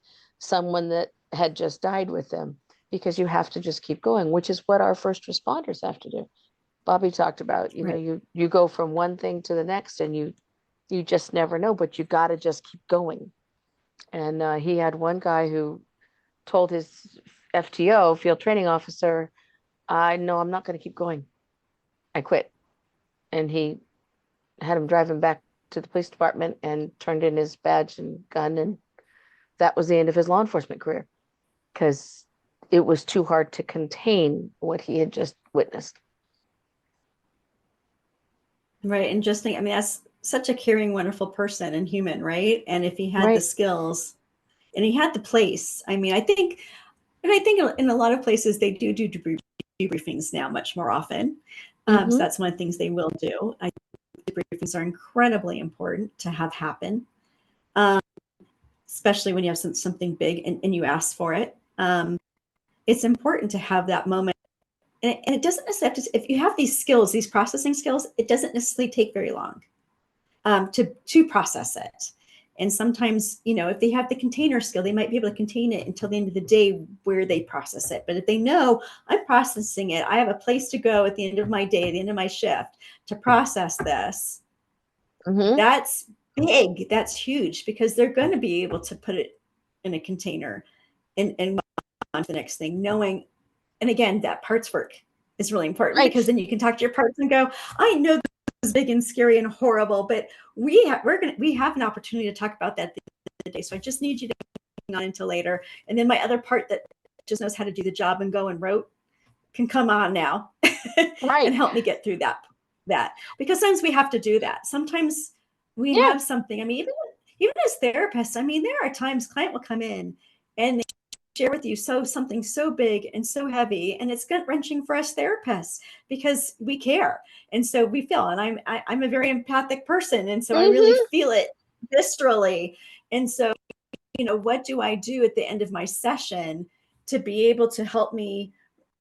someone that had just died with them, because you have to just keep going, which is what our first responders have to do. Bobby talked about, Right. you go from one thing to the next and you just never know, but you got to just keep going. And he had one guy who told his FTO, field training officer, I know I'm not going to keep going. I quit. And he had him drive him back to the police department and turned in his badge and gun. And that was the end of his law enforcement career, because it was too hard to contain what he had just witnessed. Right. And just think, I mean, that's such a caring, wonderful person and human, right? And if he had the Right. skills and he had the place, I mean, I think in a lot of places they do debriefings now much more often. So Mm-hmm. that's one of the things they will do. I think debriefings are incredibly important to have happen, especially when you have something big and you ask for it. It's important to have that moment. And it doesn't necessarily, if you have these skills, these processing skills, it doesn't necessarily take very long to process it. And sometimes, if they have the container skill, they might be able to contain it until the end of the day where they process it. But if they know I'm processing it, I have a place to go at the end of my day, at the end of my shift to process this, Mm-hmm. that's big. That's huge, because they're going to be able to put it in a container and move on to the next thing, knowing. And again, that parts work is really important, Right. because then you can talk to your parts and go, I know this is big and scary and horrible, but we have an opportunity to talk about that today. So I just need you to hang on until later. And then my other part that just knows how to do the job and go and rote can come on now and Right. help me get through that. Because sometimes we have to do that. Sometimes we Yeah. have something. I mean, even as therapists, I mean, there are times client will come in and share with you something so big and so heavy, and it's gut wrenching for us therapists because we care, and so we feel. And I'm a very empathic person, and so I really Mm-hmm. feel it viscerally. And so, what do I do at the end of my session to be able to help me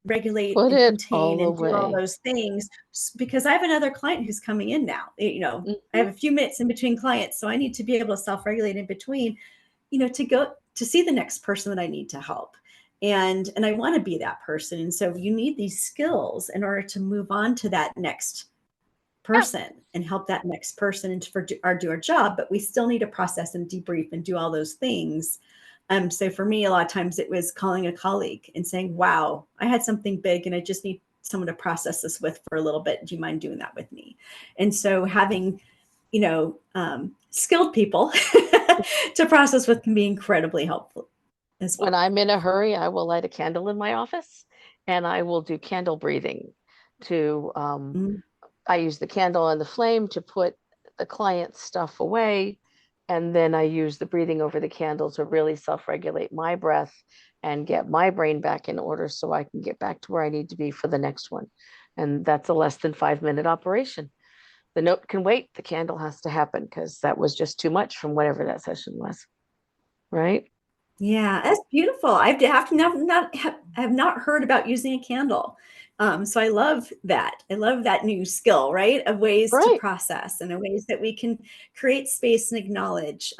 regulate Put and it contain all and do all away. those things? Because I have another client who's coming in now. I Mm-hmm. have a few minutes in between clients, so I need to be able to self-regulate in between, to go to see the next person that I need to help. And I want to be that person. And so you need these skills in order to move on to that next Yeah. person and help that next person and do our job. But we still need to process and debrief and do all those things. So for me, a lot of times it was calling a colleague and saying, wow, I had something big and I just need someone to process this with for a little bit. Do you mind doing that with me? And so having, skilled people to process with can be incredibly helpful as When well. I'm in a hurry, I will light a candle in my office and I will do candle breathing to, Mm. I use the candle and the flame to put the client's stuff away. And then I use the breathing over the candle to really self-regulate my breath and get my brain back in order so I can get back to where I need to be for the next one. And that's a less than 5 minute operation. The note can wait. The candle has to happen because that was just too much from whatever that session was. Right. Yeah, that's beautiful. I have not heard about using a candle. So I love that. I love that new skill, right? Of ways to Right. process and the ways that we can create space and acknowledge,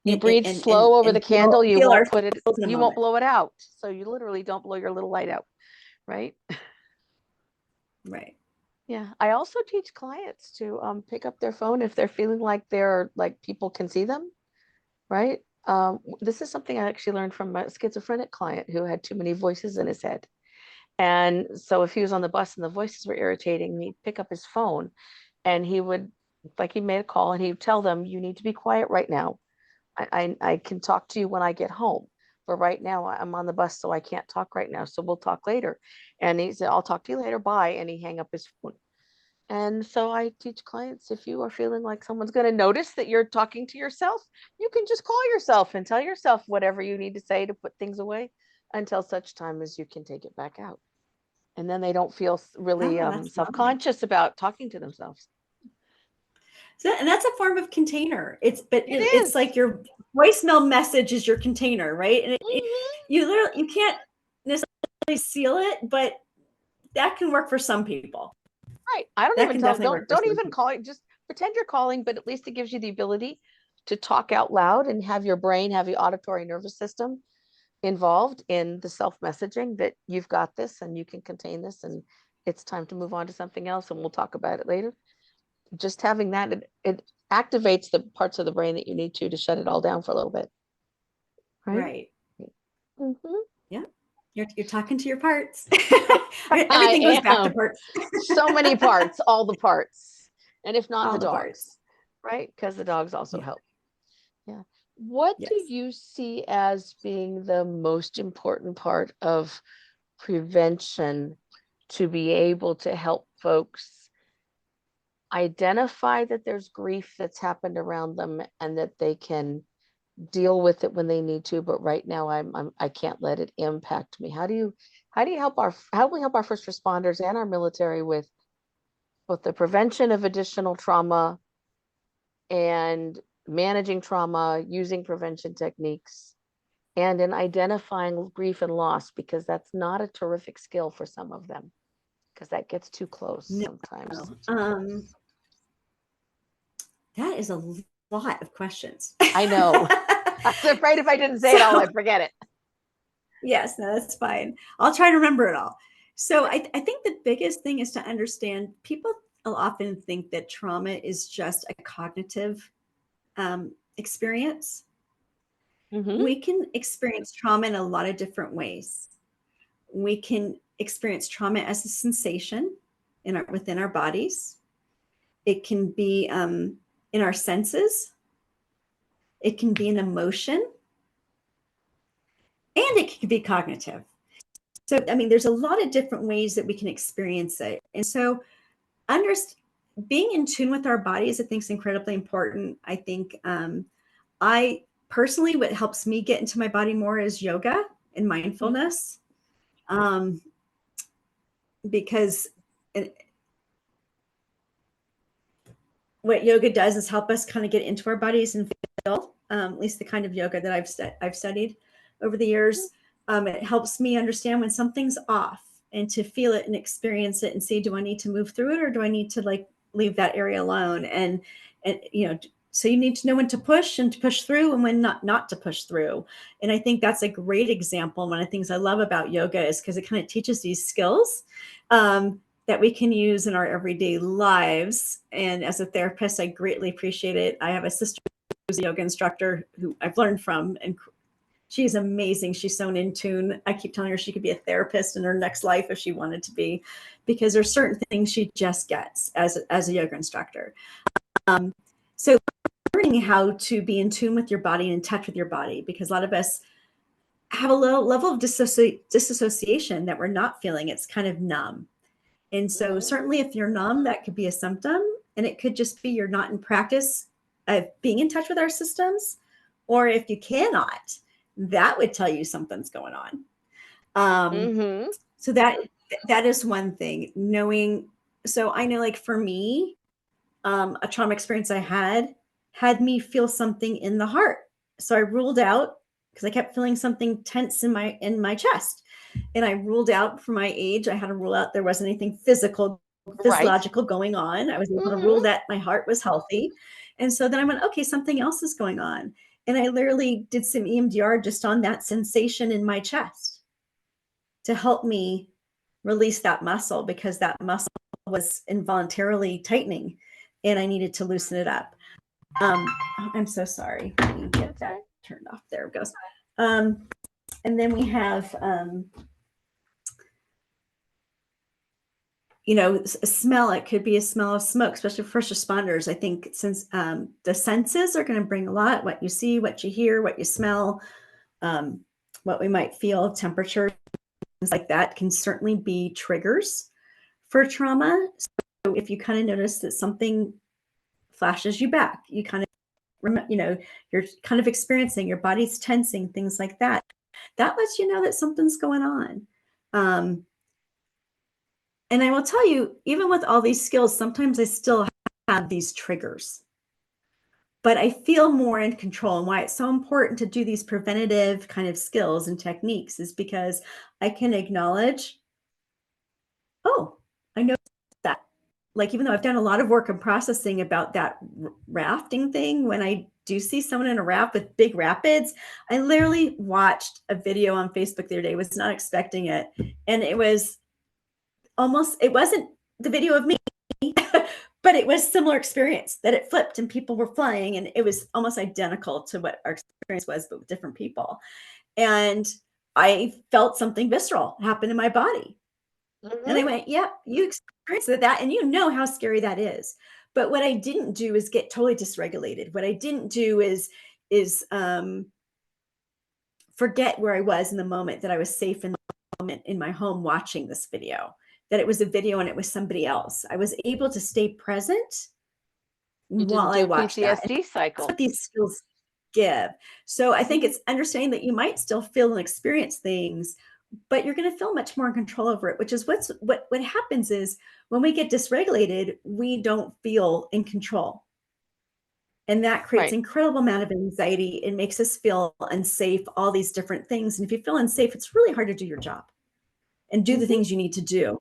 You breathe slow over the and candle, you feel won't put it, ourselves in a you won't moment. blow it out. So you literally don't blow your little light out. Right. Right. Yeah. I also teach clients to pick up their phone if they're feeling like they're like people can see them. Right. This is something I actually learned from a schizophrenic client who had too many voices in his head. And so if he was on the bus and the voices were irritating, he'd pick up his phone and he would, like, he made a call and he would tell them, you need to be quiet right now. I can talk to you when I get home. But right now I'm on the bus, so I can't talk right now. So we'll talk later. And he said, I'll talk to you later. Bye. And he hang up his phone. And so I teach clients, if you are feeling like someone's going to notice that you're talking to yourself, you can just call yourself and tell yourself whatever you need to say to put things away until such time as you can take it back out. And then they don't feel really Oh, that's lovely. self-conscious about talking to themselves. So, and that's a form of container. It It's is. like your voicemail message is your container, right? And Mhm. you can't necessarily seal it, but that can work for some people. Right. I don't That even can tell, definitely work for don't some even people. call it, just pretend you're calling, but at least it gives you the ability to talk out loud and have your brain, have your auditory nervous system involved in the self-messaging that you've got this and you can contain this and it's time to move on to something else and we'll talk about it later. Just having that, it activates the parts of the brain that you need to shut it all down for a little bit. Right. Mm-hmm. Yeah. You're talking to your parts. I Everything goes back to am. parts. So many parts, all the parts. And if not All the the dogs, parts. right? Because the dogs also Yeah. help. Yeah. What do Yes. you see as being the most important part of prevention to be able to help folks identify that there's grief that's happened around them and that they can deal with it when they need to, but right now I can't let it impact me. How do you help how do we help our first responders and our military with both the prevention of additional trauma and managing trauma using prevention techniques and in identifying grief and loss, because that's not a terrific skill for some of them because that gets too close No. sometimes. That is a lot of questions. I know. I was afraid if I didn't say it all, I'd forget it. Yes, no, that's fine. I'll try to remember it all. So I think the biggest thing is to understand people often think that trauma is just a cognitive experience. Mm-hmm. We can experience trauma in a lot of different ways. We can experience trauma as a sensation within our bodies. It can be in our senses. It can be an emotion. And it can be cognitive. So, I mean, there's a lot of different ways that we can experience it. And so, being in tune with our bodies, I think, is incredibly important. I think I personally, what helps me get into my body more is yoga and mindfulness. Because what yoga does is help us kind of get into our bodies and feel, at least the kind of yoga that I've studied over the years. It helps me understand when something's off and to feel it and experience it and see, do I need to move through it or do I need to like leave that area alone? And you know, so you need to know when to push and to push through and when not to push through. And I think that's a great example. One of the things I love about yoga is because it kind of teaches these skills that we can use in our everyday lives. And as a therapist, I greatly appreciate it. I have a sister who's a yoga instructor who I've learned from, and she's amazing. She's so in tune. I keep telling her she could be a therapist in her next life if she wanted to be, because there's certain things she just gets as a yoga instructor. So learning how to be in tune with your body and in touch with your body, because a lot of us have a low level of disassociation that we're not feeling. It's kind of numb. And so certainly if you're numb, that could be a symptom, and it could just be you're not in practice of being in touch with our systems. Or if you cannot, that would tell you something's going on. So that is one thing, knowing. So I know, like for me, a trauma experience I had me feel something in the heart. So I ruled out, because I kept feeling something tense in my chest. And I ruled out, for my age, I had to rule out there wasn't anything physiological going on. I was able to rule that my heart was healthy. And so then I went, okay, something else is going on. And I literally did some EMDR just on that sensation in my chest to help me release that muscle, because that muscle was involuntarily tightening and I needed to loosen it up. I'm so sorry. Let me get that turned off. There it goes. And then we have, a smell. It could be a smell of smoke, especially for first responders. I think since the senses are going to bring a lot, what you see, what you hear, what you smell, what we might feel, temperature, things like that can certainly be triggers for trauma. So if you kind of notice that something flashes you back, you kind of, you're kind of experiencing, your body's tensing, things like that. That lets you know that something's going on. And I will tell you, even with all these skills, sometimes I still have these triggers. But I feel more in control. And why it's so important to do these preventative kind of skills and techniques is because I can acknowledge, oh, I know that. Like, even though I've done a lot of work and processing about that rafting thing, when I do see someone in a raft with big rapids, I literally watched a video on Facebook the other day, was not expecting it. And it was almost, it wasn't the video of me, but it was similar experience that it flipped and people were flying, and it was almost identical to what our experience was, but with different people. And I felt something visceral happen in my body. And I went, yeah, you experienced that, and you know how scary that is. But what I didn't do is get totally dysregulated. What I didn't do is forget where I was in the moment, that I was safe in the moment in my home watching this video, that it was a video and it was somebody else. I was able to stay present You while didn't do I a watched that. And PTSD that's cycle. what these skills give. So I think it's understanding that you might still feel and experience things, but you're going to feel much more in control over it, which is what happens is when we get dysregulated, we don't feel in control. And that creates Right. incredible amount of anxiety. It makes us feel unsafe, all these different things. And if you feel unsafe, it's really hard to do your job and do the things you need to do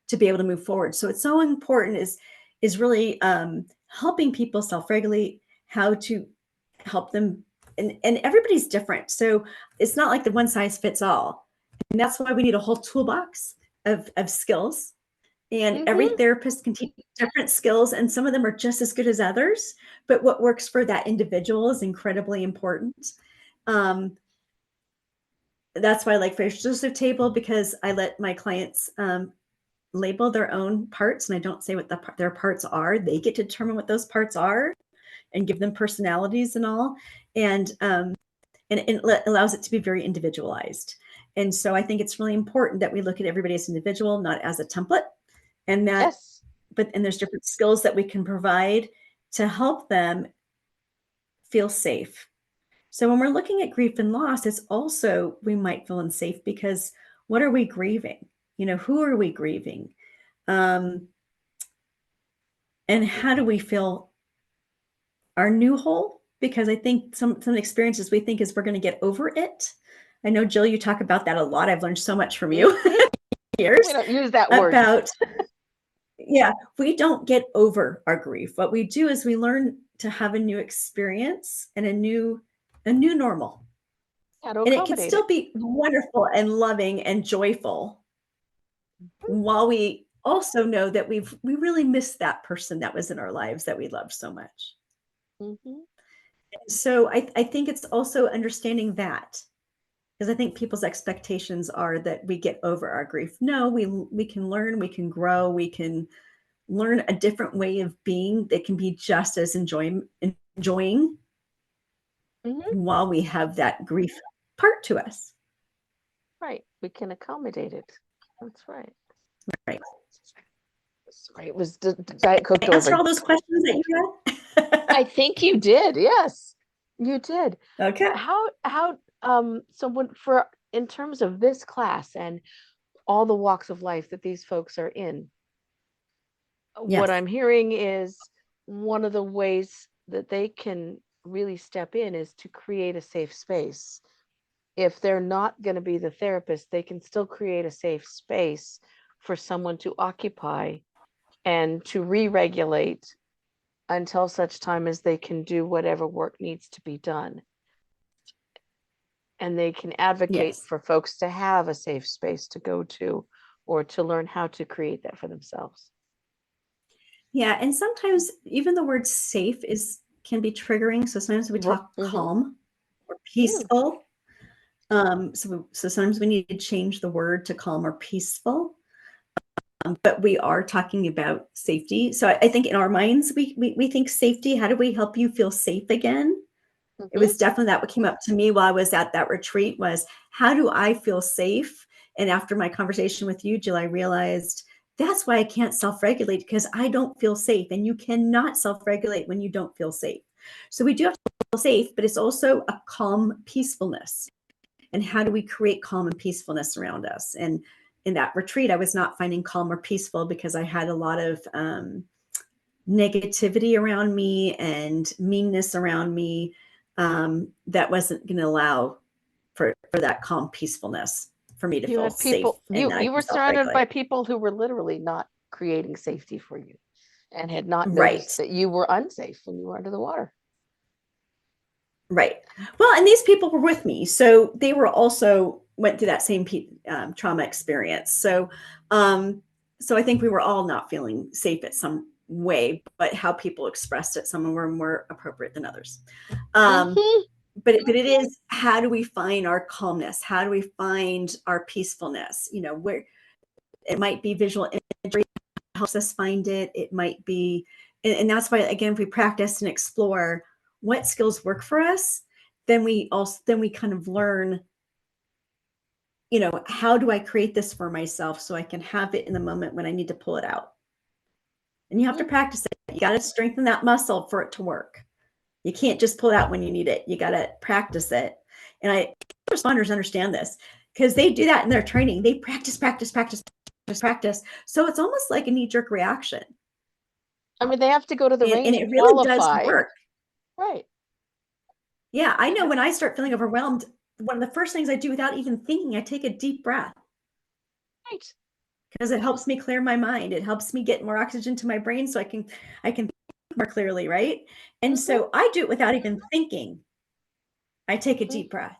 to be able to move forward. So it's so important is really helping people self-regulate, how to help them. And everybody's different. So it's not like the one size fits all. And that's why we need a whole toolbox of skills. And every therapist can teach different skills, and some of them are just as good as others. But what works for that individual is incredibly important. That's why I like Fraser Joseph Table, because I let my clients label their own parts, and I don't say what their parts are. They get to determine what those parts are and give them personalities and all. And it allows it to be very individualized. And so I think it's really important that we look at everybody as individual, not as a template. And that, Yes. and there's different skills that we can provide to help them feel safe. So when we're looking at grief and loss, it's also, we might feel unsafe because what are we grieving? Who are we grieving? And how do we feel our new whole? Because I think some experiences we think is we're going to get over it. I know, Jill, you talk about that a lot. I've learned so much from you years We don't use that word. about, yeah, we don't get over our grief. What we do is we learn to have a new experience and a new normal. How to And it can accommodate still it. be wonderful and loving and joyful, while we also know that we really miss that person that was in our lives that we loved so much. So I think it's also understanding that, because I think people's expectations are that we get over our grief. No, we can learn, we can grow, we can learn a different way of being that can be just as enjoying while we have that grief part to us. Right. We can accommodate it. That's right. Right. That's right. It was Diet Coke over. Answer all those questions that you had? I think you did. Yes, you did. Okay. So in terms of this class and all the walks of life that these folks are in, what I'm hearing is one of the ways that they can really step in is to create a safe space. If they're not going to be the therapist, they can still create a safe space for someone to occupy and to re-regulate until such time as they can do whatever work needs to be done. And they can advocate for folks to have a safe space to go to, or to learn how to create that for themselves. Yeah, and sometimes even the word safe can be triggering. So sometimes we talk calm or peaceful. So sometimes we need to change the word to calm or peaceful. But we are talking about safety. So I think in our minds, we think safety. How do we help you feel safe again? It was definitely that what came up to me while I was at that retreat was, how do I feel safe? And after my conversation with you, Jill, I realized that's why I can't self-regulate, because I don't feel safe. And you cannot self-regulate when you don't feel safe. So we do have to feel safe, but it's also a calm peacefulness. And how do we create calm and peacefulness around us? And in that retreat, I was not finding calm or peaceful because I had a lot of negativity around me and meanness around me that wasn't going to allow for that calm peacefulness. for me to You feel had safe people, and that I you can were surrounded by self-regulate. people who were literally not creating safety for you and had not Right. noticed that you were unsafe when you were under the water. Right. Well, and these people were with me, so they were also went through that same trauma experience. So I think we were all not feeling safe at some way, but how people expressed it, some were more appropriate than others. Mhm. But it is, how do we find our calmness? How do we find our peacefulness? You know, where it might be visual imagery helps us find it. It might be, and that's why, again, if we practice and explore what skills work for us, then we kind of learn, you know, how do I create this for myself so I can have it in the moment when I need to pull it out. And you have to practice it. You got to strengthen that muscle for it to work. You can't just pull it out when you need it. You got to practice it. And responders understand this because they do that in their training. They practice, practice, practice, practice, practice. So it's almost like a knee-jerk reaction. I mean, they have to go to the And range it and really does qualify. work. Right. Yeah, I know when I start feeling overwhelmed, one of the first things I do without even thinking, I take a deep breath Right. because it helps me clear my mind. It helps me get more oxygen to my brain so I can think more clearly, right? And Mhm. so I do it without even thinking. I take a Mhm. deep breath.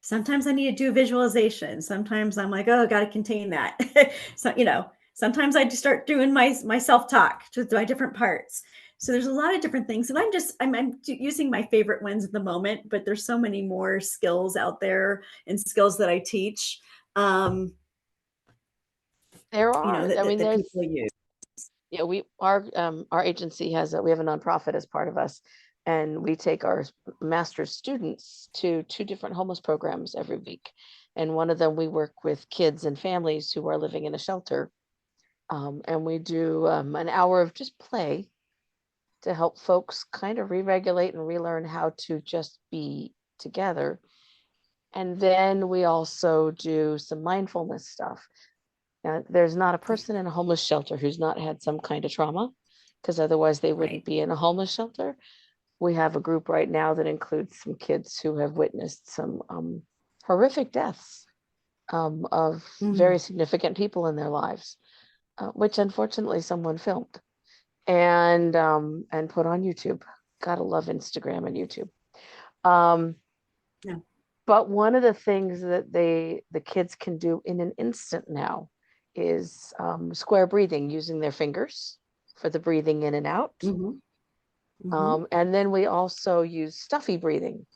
Sometimes I need to do a visualization. Sometimes I'm like, oh, got to contain that. So, you know, sometimes I just start doing my self-talk to my different parts. So there's a lot of different things. And I'm using my favorite ones at the moment, but there's so many more skills out there and skills that I teach, There you know, are. I mean, that there's, people use. yeah, our agency has we have a nonprofit as part of us, and we take our master's students to two different homeless programs every week. And one of them we work with kids and families who are living in a shelter. And we do an hour of just play to help folks kind of re-regulate and relearn how to just be together. And then we also do some mindfulness stuff. Now, there's not a person in a homeless shelter who's not had some kind of trauma, because otherwise they wouldn't Right. be in a homeless shelter. We have a group right now that includes some kids who have witnessed some horrific deaths of Mm-hmm. very significant people in their lives, which unfortunately someone filmed and put on YouTube. Gotta love Instagram and YouTube. Um, Yeah. but one of the things that the kids can do in an instant now is square breathing using their fingers for the breathing in and out. Mm-hmm. Mm-hmm. And then we also use stuffy breathing,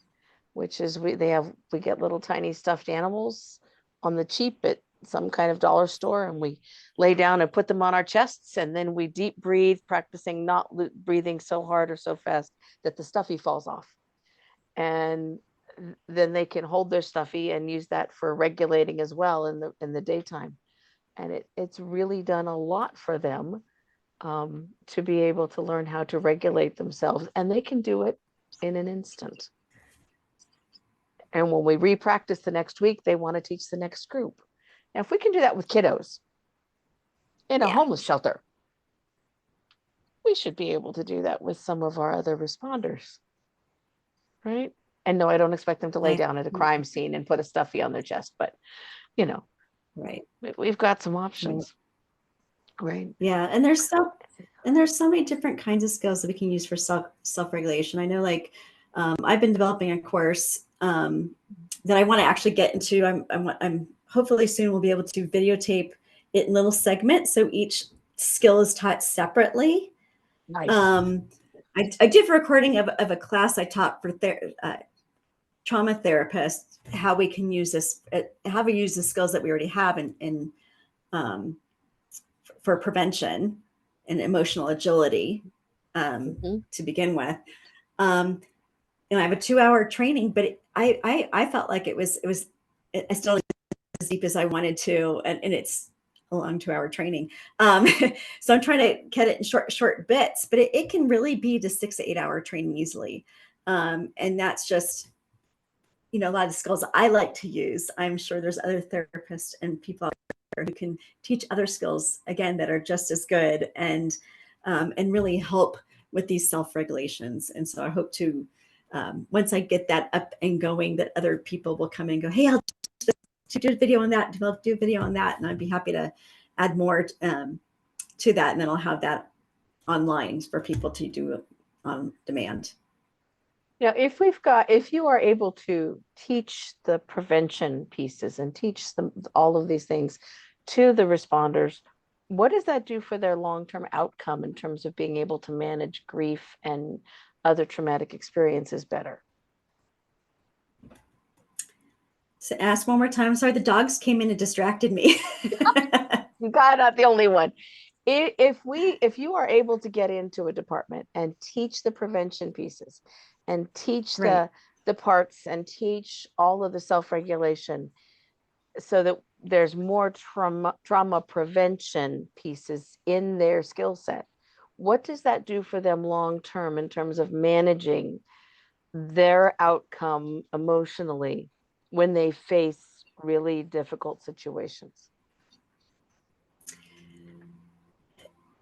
which is we get little tiny stuffed animals on the cheap at some kind of dollar store, and we lay down and put them on our chests, and then we deep breathe, practicing not breathing so hard or so fast that the stuffy falls off. And then they can hold their stuffy and use that for regulating as well in the daytime. And it's really done a lot for them to be able to learn how to regulate themselves, and they can do it in an instant. And when we re-practice the next week, they want to teach the next group. Now, if we can do that with kiddos in a Yeah. homeless shelter, we should be able to do that with some of our other responders, right? And no, I don't expect them to lay I, down at a crime scene and put a stuffy on their chest, but you know, right. we've got some Right. options, right? Yeah, and there's so many different kinds of skills that we can use for self-regulation. I know, like, I've been developing a course that I want to actually get into. I'm hopefully soon we'll be able to videotape it in little segments, so each skill is taught separately. Nice. I did a recording of a class I taught for trauma therapists, how we can use this, how we use the skills that we already have in um, for prevention and emotional agility Mhm. to begin with. Um, and I have a 2-hour training, but I felt like I still as deep as I wanted to, and it's a long 2-hour training. So I'm trying to get it in short bits, but it can really be to 6 to 8 hour training easily. And that's just, you know, a lot of skills I like to use. I'm sure there's other therapists and people out there who can teach other skills again that are just as good and really help with these self-regulations. And so I hope to once I get that up and going, that other people will come and go, hey, I'll to do a video on that, do a video on that, and I'd be happy to add more to that, and then I'll have that online for people to do on demand. Now, if you are able to teach the prevention pieces and teach them all of these things to the responders, what does that do for their long-term outcome in terms of being able to manage grief and other traumatic experiences better? So ask one more time. Sorry, the dogs came in and distracted me. God, not the only one. If you are able to get into a department and teach the prevention pieces and teach Right. the parts and teach all of the self-regulation so that there's more trauma prevention pieces in their skill set, what does that do for them long term in terms of managing their outcome emotionally when they face really difficult situations?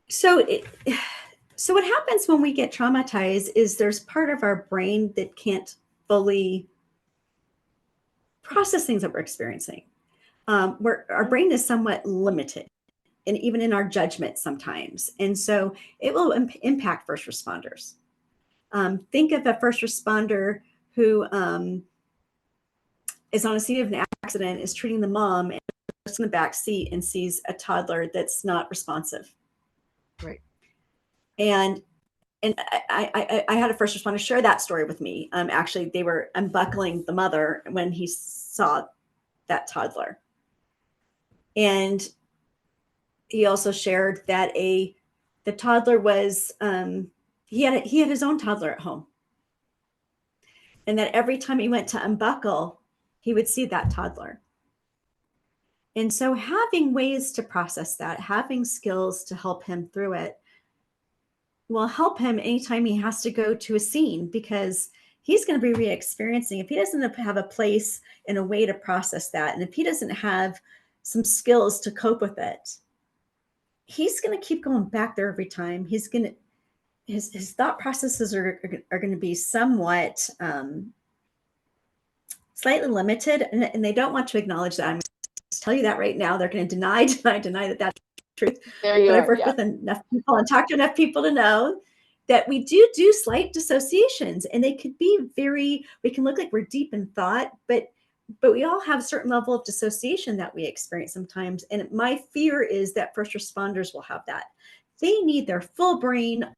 So so what happens when we get traumatized is there's part of our brain that can't fully process things that we're experiencing. Where our brain is somewhat limited, and even in our judgment sometimes. And so it will impact first responders. Think of a first responder who is on a scene of an accident, is treating the mom, and goes in the back seat and sees a toddler that's not responsive. Right. And I had a first responder share that story with me. Actually, they were unbuckling the mother when he saw that toddler. And he also shared that the toddler was he had his own toddler at home, and that every time he went to unbuckle, he would see that toddler. And so having ways to process that, having skills to help him through it, will help him anytime he has to go to a scene, because he's going to be re-experiencing. If he doesn't have a place and a way to process that, and if he doesn't have some skills to cope with it, he's going to keep going back there every time. He's going to, his thought processes are going to be somewhat slightly limited, and they don't want to acknowledge that. I'm going to tell you that right now. They're going to deny that that's truth. There you But are. I've worked Yeah. with enough people and talked to enough people to know that we do slight dissociations, and they could be we can look like we're deep in thought, but we all have a certain level of dissociation that we experience sometimes. And my fear is that first responders will have that. They need their full brain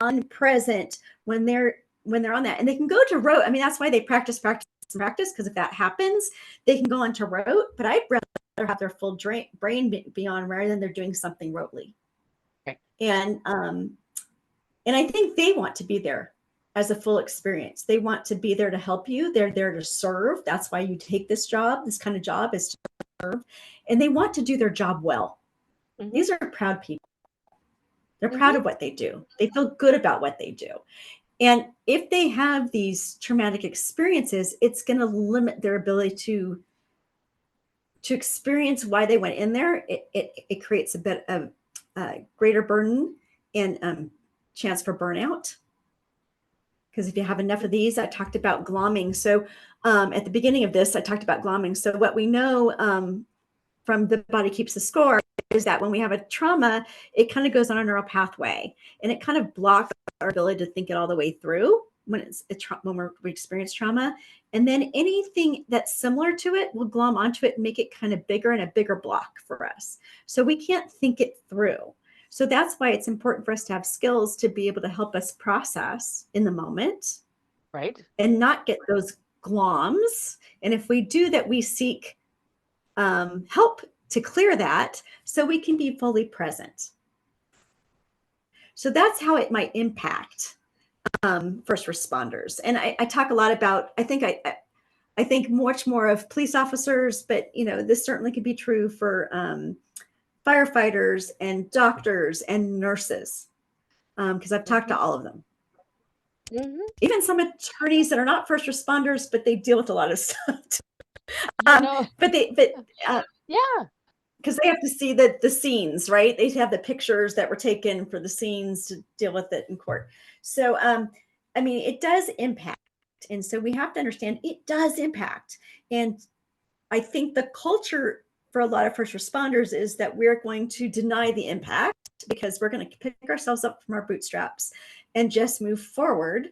on present when they're on that, and they can go to rote. I mean, that's why they practice, because if that happens, they can go on to rote. But I'd rather have their full brain be on rather than they're doing something rotely. Okay. And I think they want to be there as a full experience. They want to be there to help you. They're there to serve. That's why you take this job. This kind of job is to serve. And they want to do their job well. Mm-hmm. These are proud people. They're proud of what they do. They feel good about what they do. And if they have these traumatic experiences, it's going to limit their ability to experience why they went in there. It creates a bit of greater burden and chance for burnout. Because if you have enough of these, I talked about glomming. So at the beginning of this, I talked about glomming. So what we know from The Body Keeps the Score is that when we have a trauma, it kind of goes on a neural pathway, and it kind of blocks our ability to think it all the way through when we experience trauma. And then anything that's similar to it will glom onto it and make it kind of bigger and a bigger block for us. So we can't think it through. So that's why it's important for us to have skills to be able to help us process in the moment. Right. And not get those gloms. And if we do that, we seek help to clear that so we can be fully present. So that's how it might impact first responders. And I talk a lot about, I think much more of police officers, but this certainly could be true for firefighters and doctors and nurses, because I've talked to all of them. Mm-hmm. Even some attorneys that are not first responders, but they deal with a lot of stuff. Yeah, because they have to see the scenes, right? They have the pictures that were taken for the scenes to deal with it in court. So, I mean, it does impact. And so we have to understand it does impact. And I think the culture for a lot of first responders is that we're going to deny the impact because we're going to pick ourselves up from our bootstraps and just move forward.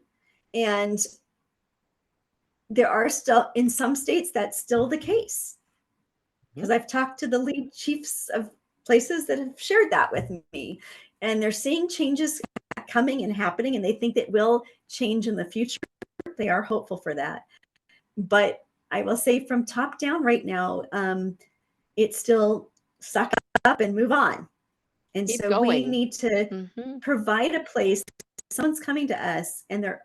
And there are still, in some states, that's still the case. Because I've talked to the lead chiefs of places that have shared that with me. And they're seeing changes coming and happening, and they think that will change in the future. They are hopeful for that. But I will say from top down right now, it's still suck up and move on. And Keep so we going. need to provide a place. Someone's coming to us, and they're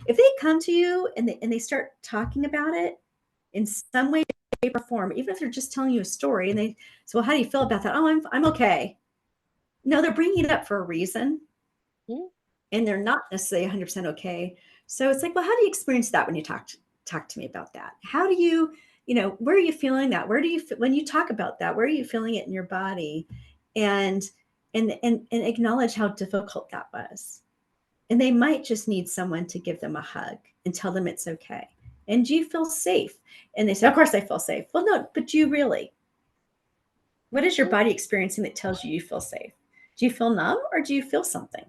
if they come to you and they start talking about it in some way, shape, or form, even if they're just telling you a story, and they say, "Well, how do you feel about that?" "Oh, I'm okay." No, they're bringing it up for a reason, and they're not necessarily 100% okay. So it's like, well, how do you experience that when you talk to me about that? How do you, where are you feeling that? Where do you, when you talk about that, where are you feeling it in your body? And acknowledge how difficult that was. And they might just need someone to give them a hug and tell them it's okay. And do you feel safe? And they say, of course I feel safe. Well, no, but do you really? What is your body experiencing that tells you feel safe? Do you feel numb, or do you feel something?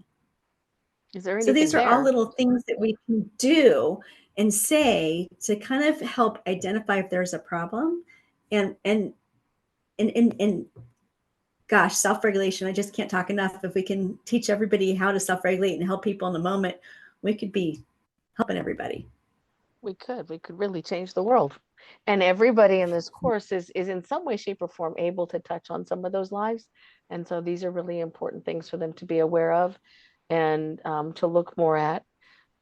Is there So anything these are all there? little things that we can do and say to kind of help identify if there's a problem. And gosh, self-regulation, I just can't talk enough. If we can teach everybody how to self-regulate and help people in the moment, we could be helping everybody. We could really change the world. And everybody in this course is in some way, shape, or form able to touch on some of those lives. And so these are really important things for them to be aware of, and to look more at,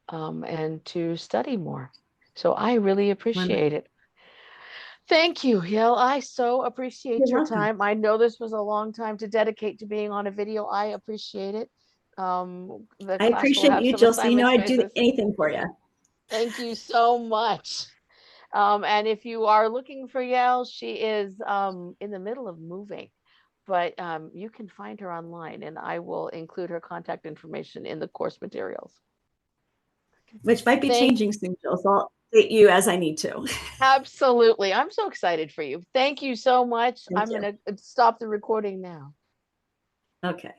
and to study more. So I really appreciate it. Thank you, Yael. I so appreciate You're your welcome. time. I know this was a long time to dedicate to being on a video. I appreciate it. The I class will appreciate have you, some Jill. So assignment I'd do choices. anything for you. Thank you so much. And if you are looking for Yael, she is in the middle of moving, but you can find her online, and I will include her contact information in the course materials. Which might be Thank changing soon, Jill. So I'll update you as I need to. Absolutely. I'm so excited for you. Thank you so much. Thank I'm you. going to stop the recording now. Okay.